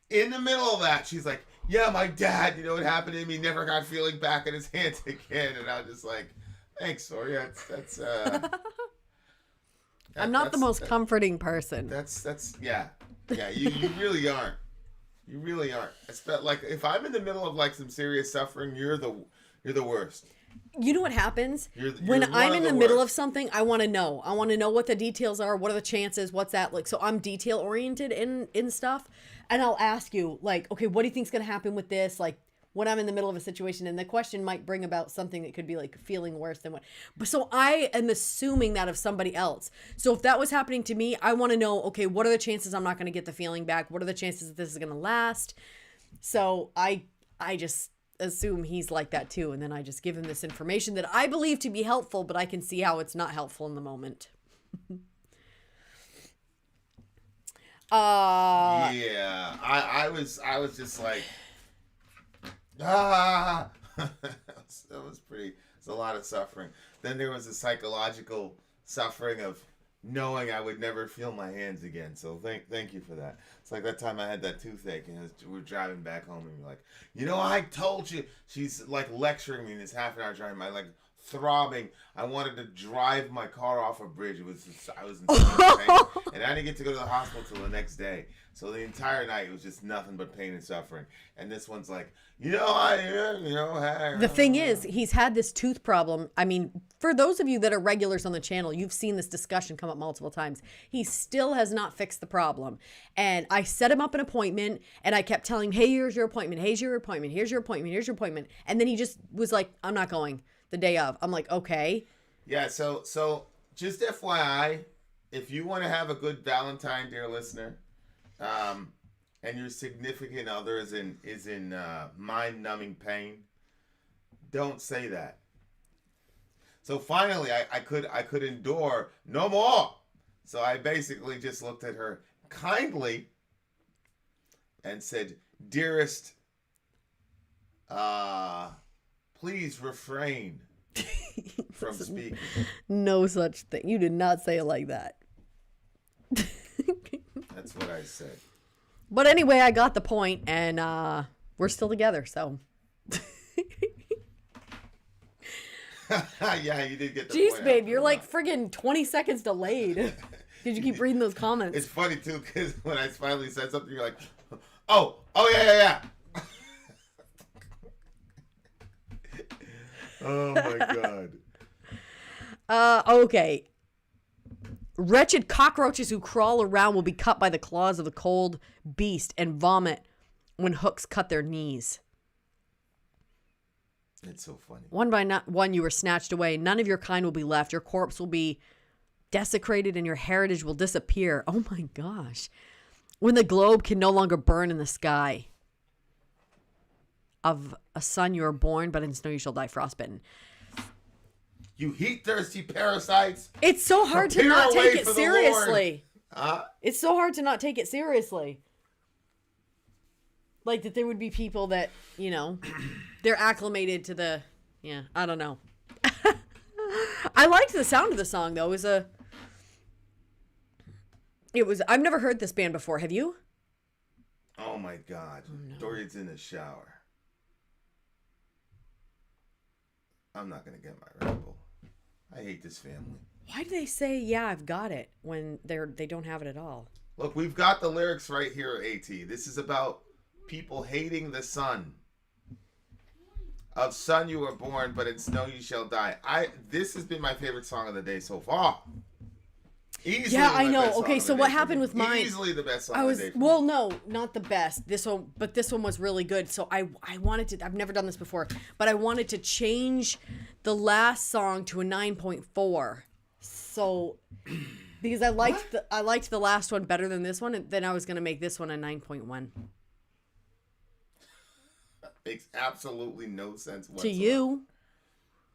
in the middle of that, she's like, "Yeah, my dad. You know what happened to him? He never got feeling back in his hands again." And I was just like, "Thanks, Sori. That's." I'm not the most comforting person. That's yeah. Yeah, you really aren't. You really aren't. Like if I'm in the middle of like some serious suffering, you're the worst. You know what happens? When I'm in the middle of something, I want to know. I want to know what the details are. What are the chances? What's that like? So I'm detail oriented in stuff, and I'll ask you like, okay, what do you think's gonna happen with this? Like when I'm in the middle of a situation, and the question might bring about something that could be like feeling worse than what. But so I am assuming that of somebody else. So if that was happening to me, I want to know, okay, what are the chances I'm not going to get the feeling back? What are the chances that this is going to last? So I just assume he's like that too. And then I just give him this information that I believe to be helpful, but I can see how it's not helpful in the moment. Yeah, I was just like, ah. It was pretty. It's a lot of suffering. Then there was the psychological suffering of knowing I would never feel my hands again. So thank you for that. It's like that time I had that toothache and we're driving back home and you're like, I told you. She's like lecturing me in this half an hour driving. My like throbbing. I wanted to drive my car off a bridge. I was in so much pain, and I didn't get to go to the hospital till the next day. So the entire night it was just nothing but pain and suffering. And this one's like, The thing is, he's had this tooth problem. I mean, for those of you that are regulars on the channel, you've seen this discussion come up multiple times. He still has not fixed the problem. And I set him up an appointment, and I kept telling him, hey, here's your appointment. Here's your appointment. Here's your appointment. Here's your appointment. And then he just was like, I'm not going the day of. I'm like, okay. Yeah, so just FYI, if you want to have a good Valentine, dear listener, and your significant other is in mind-numbing pain, don't say that. So finally, I could endure no more. So I basically just looked at her kindly and said, "Dearest, please refrain from speaking." No such thing. You did not say it like that. That's what I said. But anyway, I got the point, and we're still together, so. Yeah, you did get the point. Jeez, babe, you're like friggin' 20 seconds delayed. Did you keep reading those comments? It's funny, too, because when I finally said something, you're like, oh, yeah. Oh, my God. Okay. Wretched cockroaches who crawl around will be cut by the claws of the cold beast and vomit when hooks cut their knees. It's so funny. One by one you were snatched away. None of your kind will be left. Your corpse will be desecrated and your heritage will disappear. Oh my gosh. When the globe can no longer burn in the sky. Of a sun you are born, but in snow you shall die frostbitten. You heat-thirsty parasites. It's so hard to not take it seriously. It's so hard to not take it seriously. Like that there would be people that, they're acclimated to the, I don't know. I liked the sound of the song, though. I've never heard this band before. Have you? Oh, my God. Oh, no. Dorian's in the shower. I'm not going to get my Red Bull. I hate this family. Why do they say, yeah, I've got it, when they don't have it at all? Look, we've got the lyrics right here, AT. This is about people hating the sun. Of sun you were born, but in snow you shall die. This has been my favorite song of the day so far. Easily yeah, I know. Okay, so what happened with mine? Easily the best song of the day. Well, no, not the best. This one was really good. So I wanted to. I've never done this before, but I wanted to change the last song to a 9.4. So because I liked the last one better than this one, and then I was gonna make this one a 9.1. Makes absolutely no sense whatsoever. To you.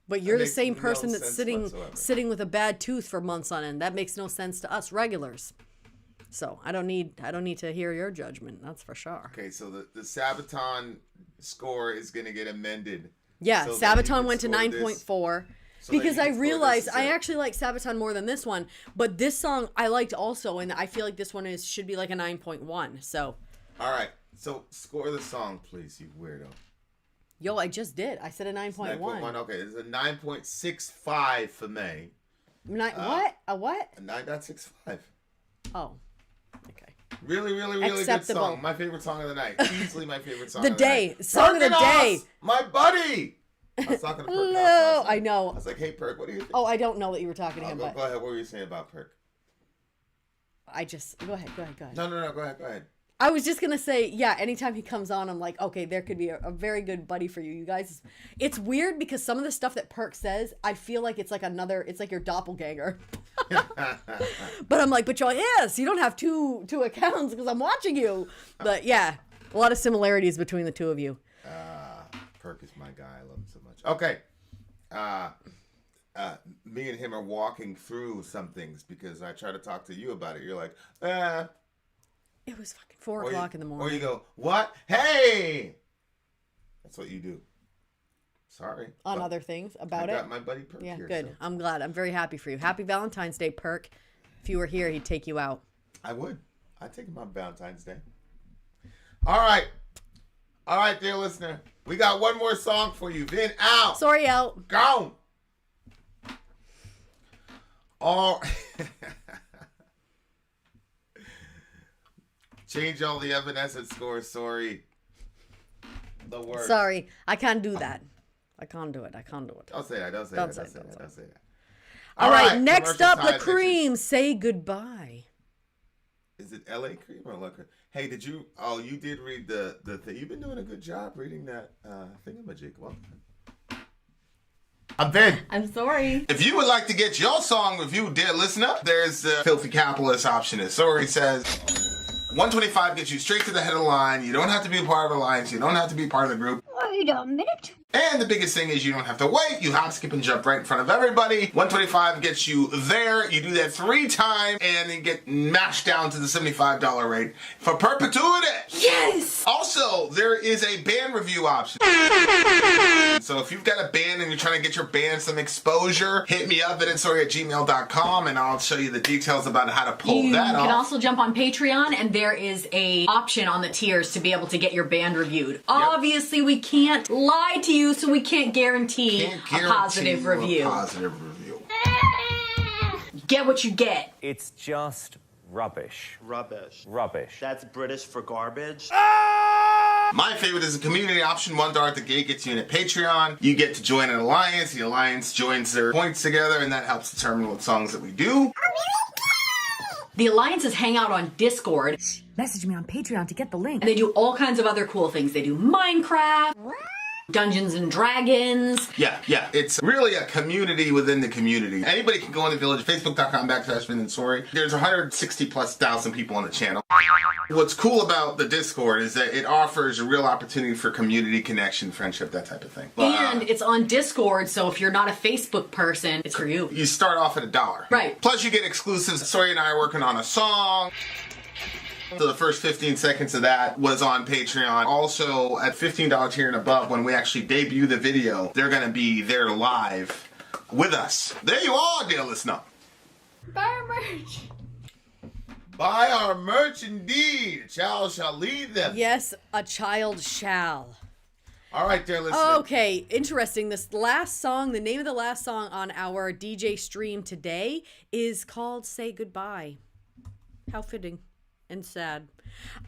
But you're the same person that's sitting with a bad tooth for months on end. That makes no sense to us regulars. So I don't need to hear your judgment. That's for sure. Okay, so the Sabaton score is going to get amended. Yeah, so Sabaton went to 9.4 because I realized I actually like Sabaton more than this one. But this song I liked also, and I feel like this one should be like a 9.1. So. All right, so score the song, please, you weirdo. Yo, I just did. I said a 9.1. 9.1. Okay, it's a 9.65 for me. What? A what? A 9.65. Oh, okay. Really, really, really good song. My favorite song of the night. Easily my favorite song. Song of the day. My buddy. I was talking to Perk. No, I know. I was like, "Hey, Perk, what do you think?" Oh, I don't know that you were talking to him. Go ahead. What were you saying about Perk? Go ahead. No. Go ahead. I was just going to say, yeah, anytime he comes on, I'm like, okay, there could be a very good buddy for you. You guys, it's weird because some of the stuff that Perk says, I feel like it's like your doppelganger. But I'm like, but yes, you don't have two accounts because I'm watching you. But yeah, a lot of similarities between the two of you. Perk is my guy. I love him so much. Okay. Me and him are walking through some things because I try to talk to you about it. You're like, It was fucking 4 o'clock in the morning. Or you go, what? Hey! That's what you do. Sorry. On other things about it? I got my buddy Perk here. Yeah, good. So. I'm glad. I'm very happy for you. Happy Valentine's Day, Perk. If you were here, he'd take you out. I would. I'd take him on Valentine's Day. All right. All right, dear listener. We got one more song for you. Vin out. Sori out. Gone. All... Change all the Evanescence scores, Sori. The worst. Sorry, I can't do that. I can't do it. Don't say that. Don't say that. All right, next up, La Cream. Say goodbye. Is it L.A. Cream or La Cream? Hey, did you... Oh, you did read the thing. You've been doing a good job reading that thingamajig. Well, I'm Vin. I'm Sori. If you would like to get your song reviewed, dear listener, there's the Filthy Capitalist option. As Sori says... 125 gets you straight to the head of the line. You don't have to be a part of the alliance. You don't have to be part of the group. Wait a minute. And the biggest thing is you don't have to wait. You hop, skip, and jump right in front of everybody. 125 gets you there. You do that 3 times, and you get mashed down to the $75 rate for perpetuity. Yes! Also, there is a band review option. So if you've got a band and you're trying to get your band some exposure, hit me up at itsori@gmail.com, and I'll show you the details about how to pull that off. You can also jump on Patreon, and there is a option on the tiers to be able to get your band reviewed. Yep. Obviously, we can't lie to you, so we can't guarantee a positive review. Get what you get. It's just rubbish. Rubbish. Rubbish. That's British for garbage. My favorite is the community option. $1 at the gate gets you in at Patreon. You get to join an alliance. The alliance joins their points together, and that helps determine what songs that we do. The alliances hang out on Discord. Message me on Patreon to get the link. And they do all kinds of other cool things. They do Minecraft, Dungeons and Dragons. Yeah. It's really a community within the community. Anybody can go in the village. Facebook.com/Vin and Sori. There's 160,000+ people on the channel. What's cool about the Discord is that it offers a real opportunity for community connection, friendship, that type of thing. And it's on Discord, so if you're not a Facebook person, it's for you. You start off at $1. Right. Plus you get exclusives. Sori and I are working on a song. So the first 15 seconds of that was on Patreon. Also, at $15 tier and above, when we actually debut the video, they're going to be there live with us. There you are, dear listener. Buy our merch. Buy our merch, indeed. A child shall lead them. Yes, a child shall. All right, dear listener. Okay, interesting. This last song, the name of the last song on our DJ stream today is called Say Goodbye. How fitting. And sad.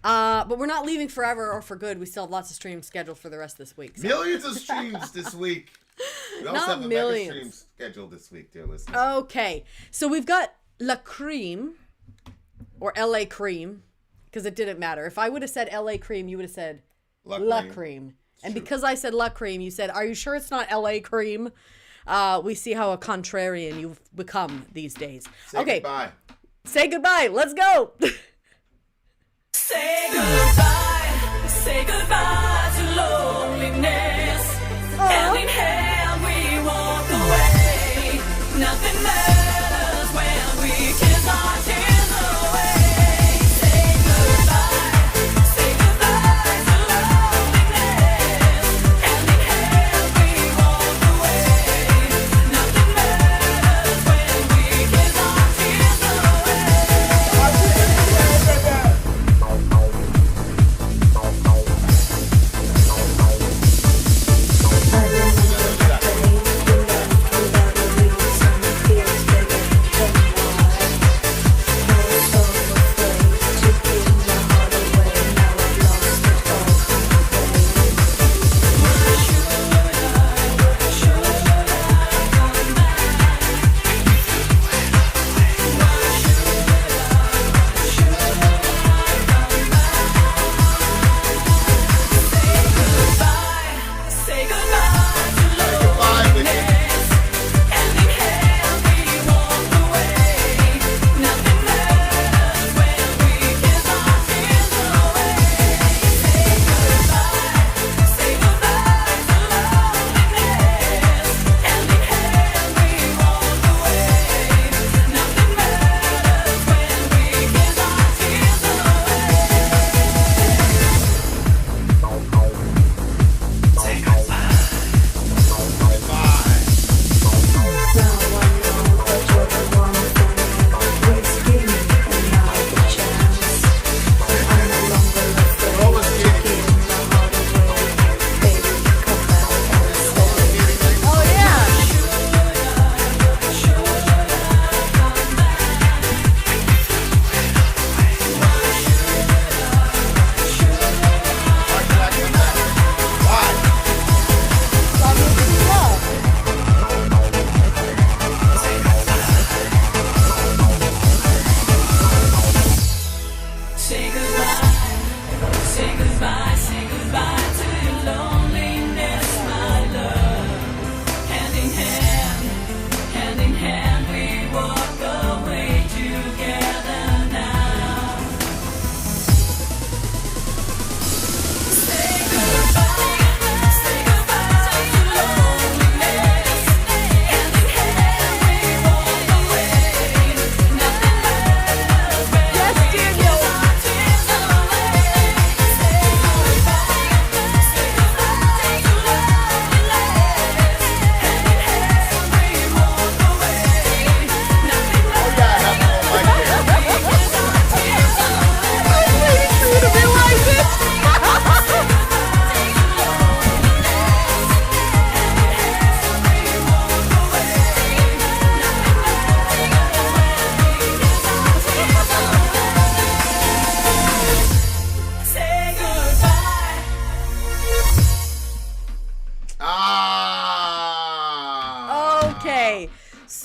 But we're not leaving forever or for good. We still have lots of streams scheduled for the rest of this week. So. Millions of streams this week. We also have a mega stream scheduled this week, dear listeners. Okay. So we've got La Cream, or LA Cream, because it didn't matter. If I would have said LA Cream, you would have said La Cream. And because I said La Cream, you said, are you sure it's not LA Cream? We see how a contrarian you've become these days. Say goodbye. Say goodbye. Let's go. Say goodbye to loneliness. Hand in hand we walk away. Nothing matters when we kiss our tears away. Say goodbye to loneliness. Hand in hand we walk away. Nothing matters when we kiss our tears away.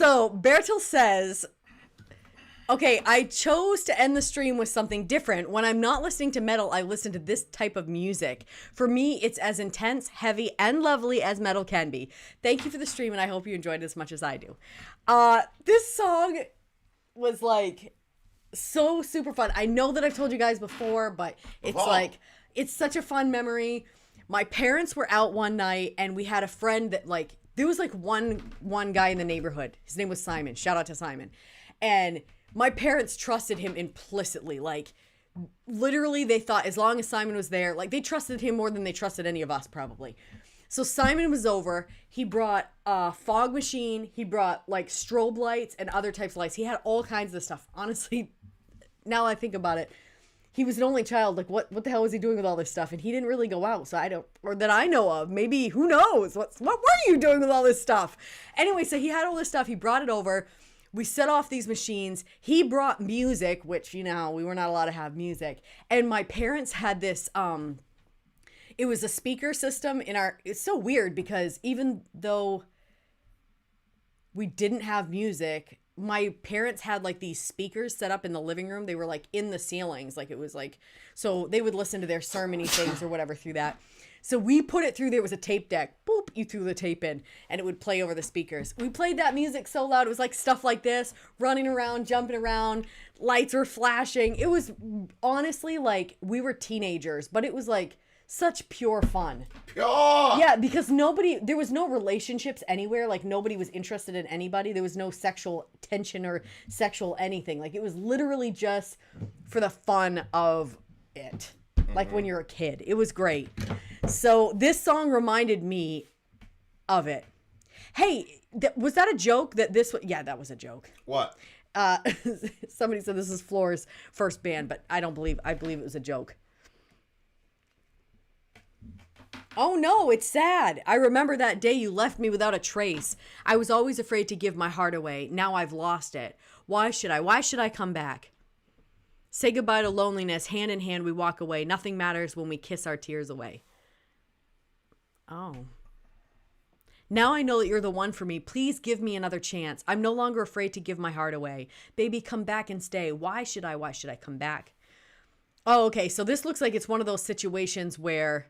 So Bertil says, okay, I chose to end the stream with something different. When I'm not listening to metal, I listen to this type of music. For me, it's as intense, heavy, and lovely as metal can be. Thank you for the stream, and I hope you enjoyed it as much as I do. This song was like so super fun. I know that I've told you guys before, but it's like, it's such a fun memory. My parents were out one night, and we had a friend that like, there was like one guy in the neighborhood. His name was Simon. Shout out to Simon. And my parents trusted him implicitly. Like, literally, they thought as long as Simon was there, like, they trusted him more than they trusted any of us, probably. So Simon was over. He brought a fog machine. He brought, like, strobe lights and other types of lights. He had all kinds of stuff. Honestly, now I think about it, he was an only child. Like, what the hell was he doing with all this stuff? And he didn't really go out, so I don't, or that I know of. Maybe, who knows? What were you doing with all this stuff? Anyway, so he had all this stuff. He brought it over. We set off these machines. He brought music, which, you know, we were not allowed to have music. And my parents had this, it was a speaker system in our, it's so weird because even though we didn't have music, my parents had like these speakers set up in the living room. They were like in the ceilings. Like it was like, so they would listen to their sermon-y things or whatever through that. So we put it through, there was a tape deck. Boop, you threw the tape in and it would play over the speakers. We played that music so loud. It was like stuff like this, running around, jumping around, lights were flashing. It was honestly like we were teenagers, but it was like such pure fun. Pure! Yeah, because there was no relationships anywhere. Like nobody was interested in anybody. There was no sexual tension or sexual anything. Like it was literally just for the fun of it. Like when you're a kid. It was great. So this song reminded me of it. Hey, was that a joke that this was? Yeah, that was a joke. What? Somebody said this is Floor's first band, but I believe it was a joke. Oh no, it's sad. I remember that day you left me without a trace. I was always afraid to give my heart away. Now I've lost it. Why should I come back? Say goodbye to loneliness. Hand in hand we walk away. Nothing matters when we kiss our tears away. Oh. Now I know that you're the one for me. Please give me another chance. I'm no longer afraid to give my heart away. Baby, come back and stay. Why should I come back? Oh, okay. So this looks like it's one of those situations where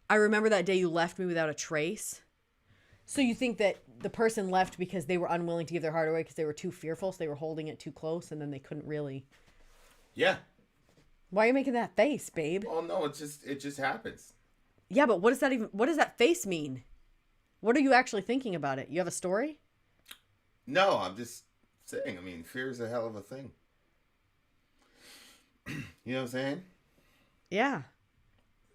I remember that day you left me without a trace. So you think that the person left because they were unwilling to give their heart away because they were too fearful, so they were holding it too close, and then they couldn't really. Yeah. Why are you making that face, babe? Oh no, it just happens. Yeah, but what does that face mean? What are you actually thinking about it? You have a story? No, I'm just saying. I mean, fear is a hell of a thing. You know what I'm saying? Yeah.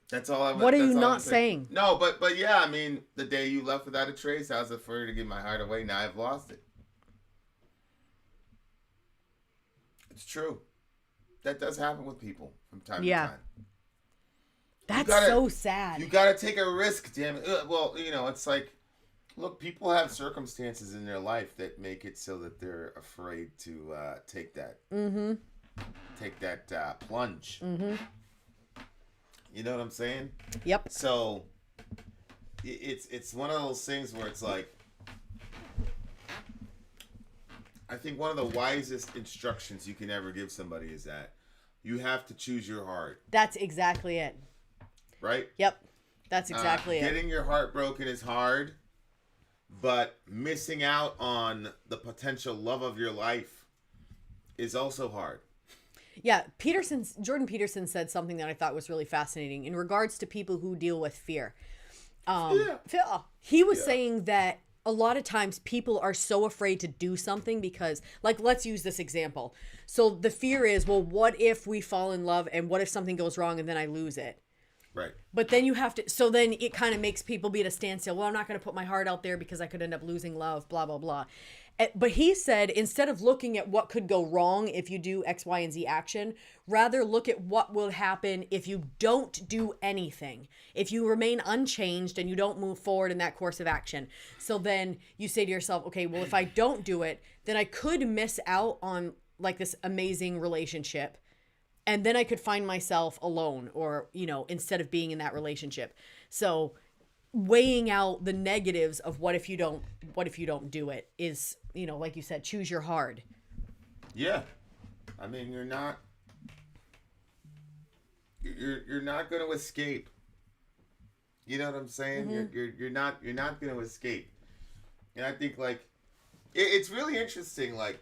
That's all I. What are you not saying? No, but yeah, I mean, the day you left without a trace, I was afraid to give my heart away. Now I've lost it. It's true. That does happen with people from time to time. That's so sad. You gotta take a risk, damn it. Well, you know, it's like, look, people have circumstances in their life that make it so that they're afraid to take that. Mm-hmm. Take that plunge. Mm-hmm. You know what I'm saying? Yep. So it's one of those things where it's like, I think one of the wisest instructions you can ever give somebody is that you have to choose your heart. That's exactly it. Right? Yep. That's exactly it. Getting your heart broken is hard, but missing out on the potential love of your life is also hard. Yeah, Jordan Peterson said something that I thought was really fascinating in regards to people who deal with fear. He was saying that a lot of times people are so afraid to do something because, like, let's use this example. So the fear is, well, what if we fall in love and what if something goes wrong and then I lose it? Right. But then you have to, so then it kind of makes people be at a standstill. Well, I'm not going to put my heart out there because I could end up losing love, blah, blah, blah. But he said, instead of looking at what could go wrong if you do X, Y, and Z action, rather look at what will happen if you don't do anything. If you remain unchanged and you don't move forward in that course of action. So then you say to yourself, okay, well, if I don't do it, then I could miss out on like this amazing relationship. And then I could find myself alone or, you know, instead of being in that relationship. So weighing out the negatives of what if you don't do it is, like you said, choose your hard. Yeah. I mean, you're not going to escape. You know what I'm saying? Mm-hmm. You're not going to escape. And I think like it's really interesting, like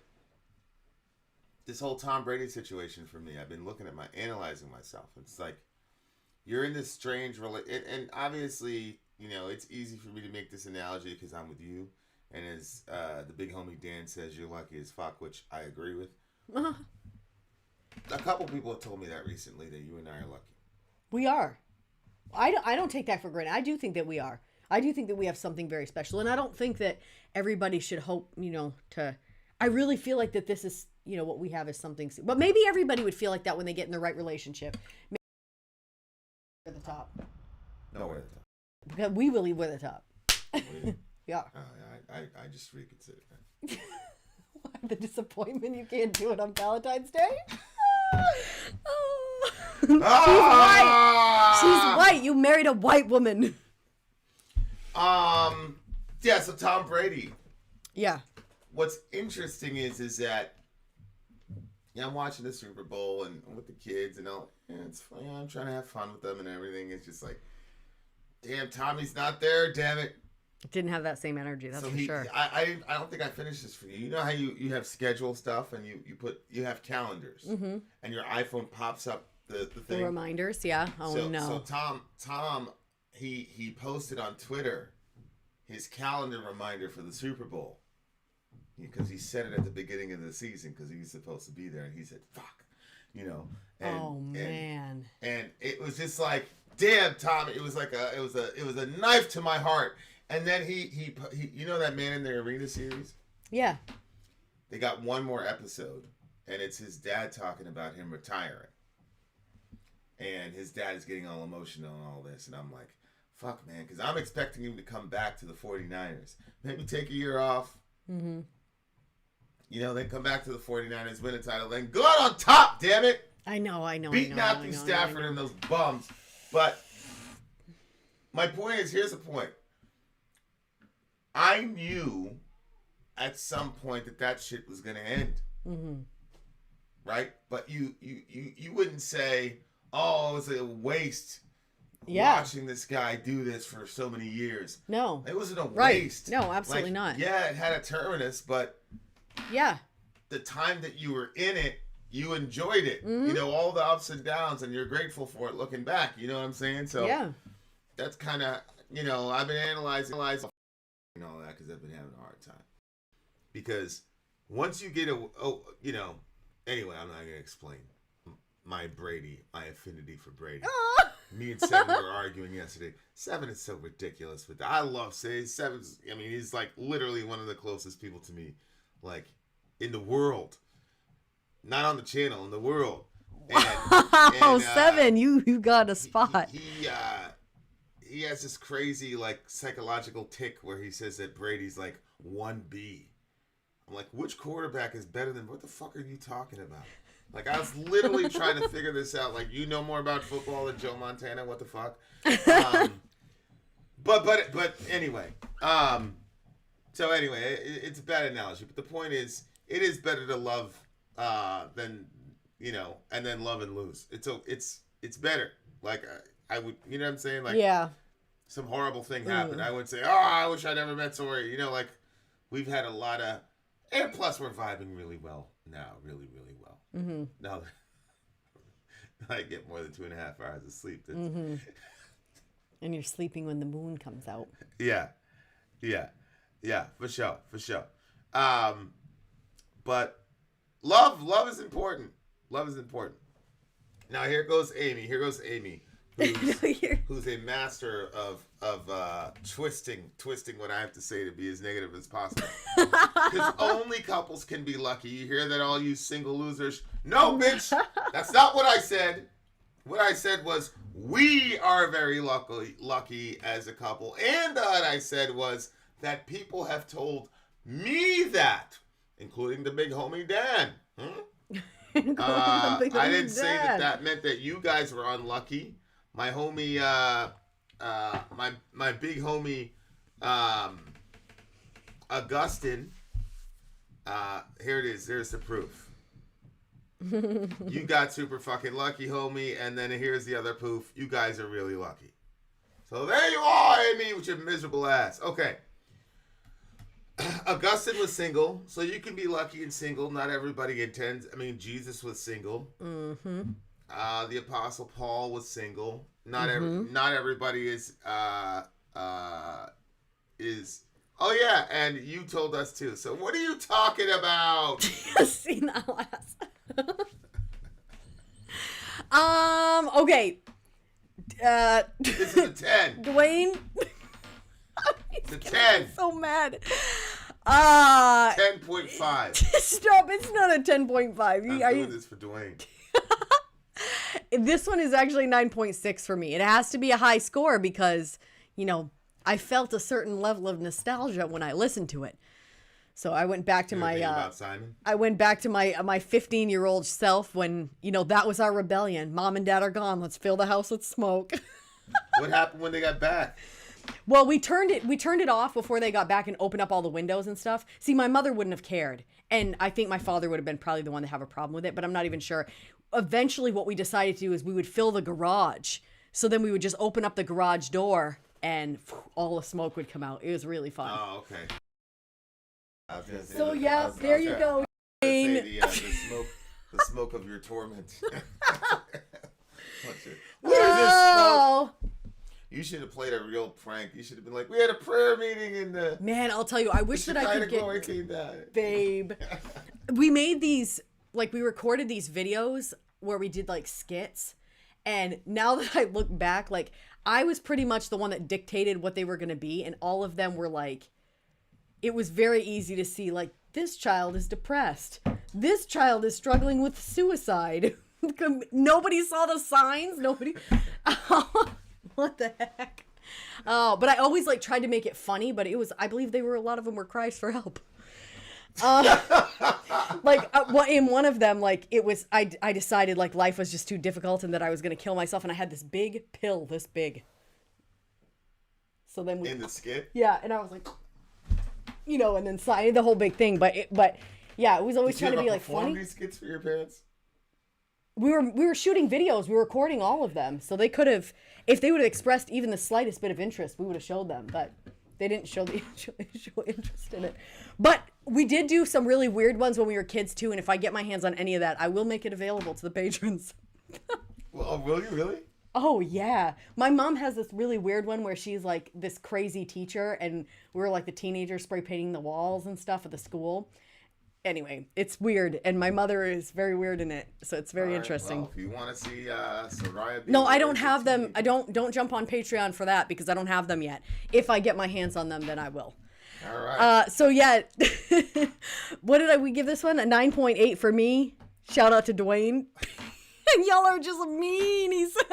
this whole Tom Brady situation for me. I've been analyzing myself. It's like you're in this strange and obviously, it's easy for me to make this analogy because I'm with you. And as the big homie Dan says, you're lucky as fuck, which I agree with. A couple people have told me that recently, that you and I are lucky. We are. I don't take that for granted. I do think that we are. I do think that we have something very special. And I don't think that everybody should hope, to... I really feel like that this is, what we have is something... But maybe everybody would feel like that when they get in the right relationship. Maybe we're the top. No, we're the top. Because we believe we're the top. Yeah. I just reconsider that. The disappointment you can't do it on Valentine's Day? She's white. You married a white woman. Yeah, so Tom Brady. Yeah. What's interesting is that I'm watching the Super Bowl and with the kids and all. And it's funny. I'm trying to have fun with them and everything. It's just like, damn, Tommy's not there. Damn it. Didn't have that same energy. That's for sure. I don't think I finished this for you. You know how you have schedule stuff and you have calendars, mm-hmm. and your iPhone pops up the thing. The reminders, yeah. So Tom, he posted on Twitter his calendar reminder for the Super Bowl because he said it at the beginning of the season because he was supposed to be there, and he said "fuck," man. And it was just like, damn, Tom. It was like it was a knife to my heart. And then he that Man in the Arena series? Yeah. They got one more episode, and it's his dad talking about him retiring. And his dad is getting all emotional and all this, and I'm like, fuck, man, because I'm expecting him to come back to the 49ers. Maybe take a year off. Mm-hmm. Then come back to the 49ers, win a title, then go out on top, damn it! I know. Beat Matthew Stafford and those bums. But my point is, here's the point. I knew at some point that shit was going to end. Mm-hmm. Right? But you wouldn't say, oh, it was a waste watching this guy do this for so many years. No. It wasn't a waste. No, absolutely not. Yeah, it had a terminus, but yeah, the time that you were in it, you enjoyed it. Mm-hmm. All the ups and downs, and you're grateful for it looking back. You know what I'm saying? So yeah, that's kind of, I've been analyzing and all that because I've been having a hard time. Because once you get anyway, I'm not going to explain my affinity for Brady. Me and Seven were arguing yesterday. Seven is so ridiculous with that. I love Seven's, he's like literally one of the closest people to me, like in the world. Not on the channel, in the world. And Seven, you got a spot. He has this crazy like psychological tick where he says that Brady's like 1B. I'm like, which quarterback is better than, what the fuck are you talking about? Like, I was literally trying to figure this out. Like, you know more about football than Joe Montana. What the fuck? But anyway. So anyway, it's a bad analogy. But the point is, it is better to love than, and then love and lose. It's better. Like, I would, you know what I'm saying? Like, yeah. Some horrible thing happened. I would say, oh, I wish I never met Sori. Like, we've had a lot of, and plus we're vibing really well now. Really, really well. Mm-hmm. Now I get more than 2.5 hours of sleep. Mm-hmm. And you're sleeping when the moon comes out. Yeah, for sure. But love is important. Love is important. Now here goes Amy. Who's a master of twisting what I have to say to be as negative as possible. Because only couples can be lucky. You hear that, all you single losers? No, bitch! That's not what I said. What I said was, we are very lucky as a couple. And what I said was that people have told me that, including the big homie Dan. I didn't say that meant that you guys were unlucky. My homie my big homie, Augustine. Here it is. There's the proof. You got super fucking lucky, homie. And then here's the other proof. You guys are really lucky. So there you are, Amy, with your miserable ass. Okay. Augustine was single, so you can be lucky and single. Not everybody intends. I mean, Jesus was single. Mm-hmm. The Apostle Paul was single. Not everybody is. Oh yeah, and you told us too. So what are you talking about? See that last. Okay. This is a 10. Dwayne. It's a 10. So mad. 10.5. Stop! It's not a 10.5. I'm doing this for Dwayne. This one is actually 9.6 for me. It has to be a high score because, you know, I felt a certain level of nostalgia when I listened to it. So I went back to my about Simon? I went back to my 15-year-old self when, you know, that was our rebellion. Mom and Dad are gone. Let's fill the house with smoke. What happened when they got back? Well, we turned it off before they got back and opened up all the windows and stuff. See, my mother wouldn't have cared. And I think my father would have been probably the one to have a problem with it, but I'm not even sure. Eventually what we decided to do is we would fill the garage. So then we would just open up the garage door and all the smoke would come out. It was really fun. Oh, okay. So yeah, there you go. The smoke of your torment. What is this smoke? You should have played a real prank. You should have been like, we had a prayer meeting in the... Man, I'll tell you, I wish that I could get... Babe. We made these, like, we recorded these videos where we did, like, skits. And now that I look back, like, I was pretty much the one that dictated what they were going to be. And all of them were, like... It was very easy to see, like, this child is depressed. This child is struggling with suicide. Nobody saw the signs. Nobody... What the heck? Oh, but I always like tried to make it funny, but it was, I believe a lot of them were cries for help. In one of them, like it was, I decided like life was just too difficult and that I was going to kill myself. And I had this big pill, this big. So then in the skit? Yeah. And I was like, you know, and then signing the whole big thing. But yeah, it was always trying to be like funny. These skits for your parents? We were shooting videos. We were recording all of them. So they could have, if they would have expressed even the slightest bit of interest, we would have showed them. But they didn't show interest in it. But we did do some really weird ones when we were kids too. And if I get my hands on any of that, I will make it available to the patrons. Well, will you really? Oh, yeah. My mom has this really weird one where she's like this crazy teacher. And we were like the teenagers spray painting the walls and stuff at the school. Anyway, it's weird, and my mother is very weird in it, so it's very interesting. Well, if you want to see Soraya, no, I don't have them. I don't jump on Patreon for that because I don't have them yet. If I get my hands on them, then I will. All right. So yeah, what did we give this one? A 9.8 for me. Shout out to Dwayne. And y'all are just mean, he said.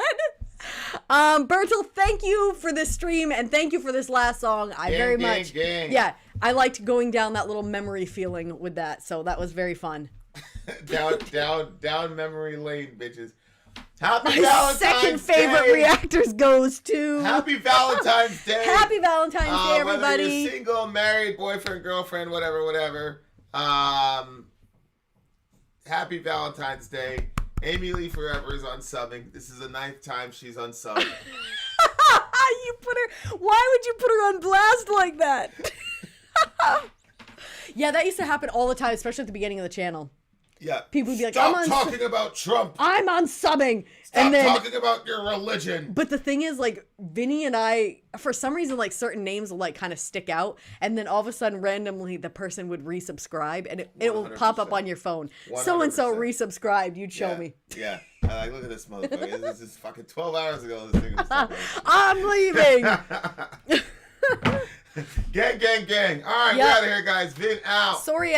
Bertel, thank you for this stream and thank you for this last song. Yeah, I liked going down that little memory feeling with that, so that was very fun. down memory lane, bitches. Happy Valentine's Day. My second favorite reactors goes to Happy Valentine's Day. Happy Valentine's Day, everybody. Whether you're single, married, boyfriend, girlfriend, whatever. Happy Valentine's Day. Amy Lee Forever is unsubbing. This is the 9th time she's unsubbed. Why would you put her on blast like that? Yeah, that used to happen all the time, especially at the beginning of the channel. Yeah. People would be like, Stop talking about Trump. I'm unsubbing. Stop talking about your religion. But the thing is, like, Vinny and I, for some reason, like, certain names will, like, kind of stick out. And then all of a sudden, randomly, the person would resubscribe. And it will pop up on your phone. 100%. So-and-so resubscribed. You'd show me. Yeah. Like, look at this motherfucker. This is fucking 12 hours ago. This thing was I'm leaving. Gang. All right, we're out of here, guys. Vin out. Sorry.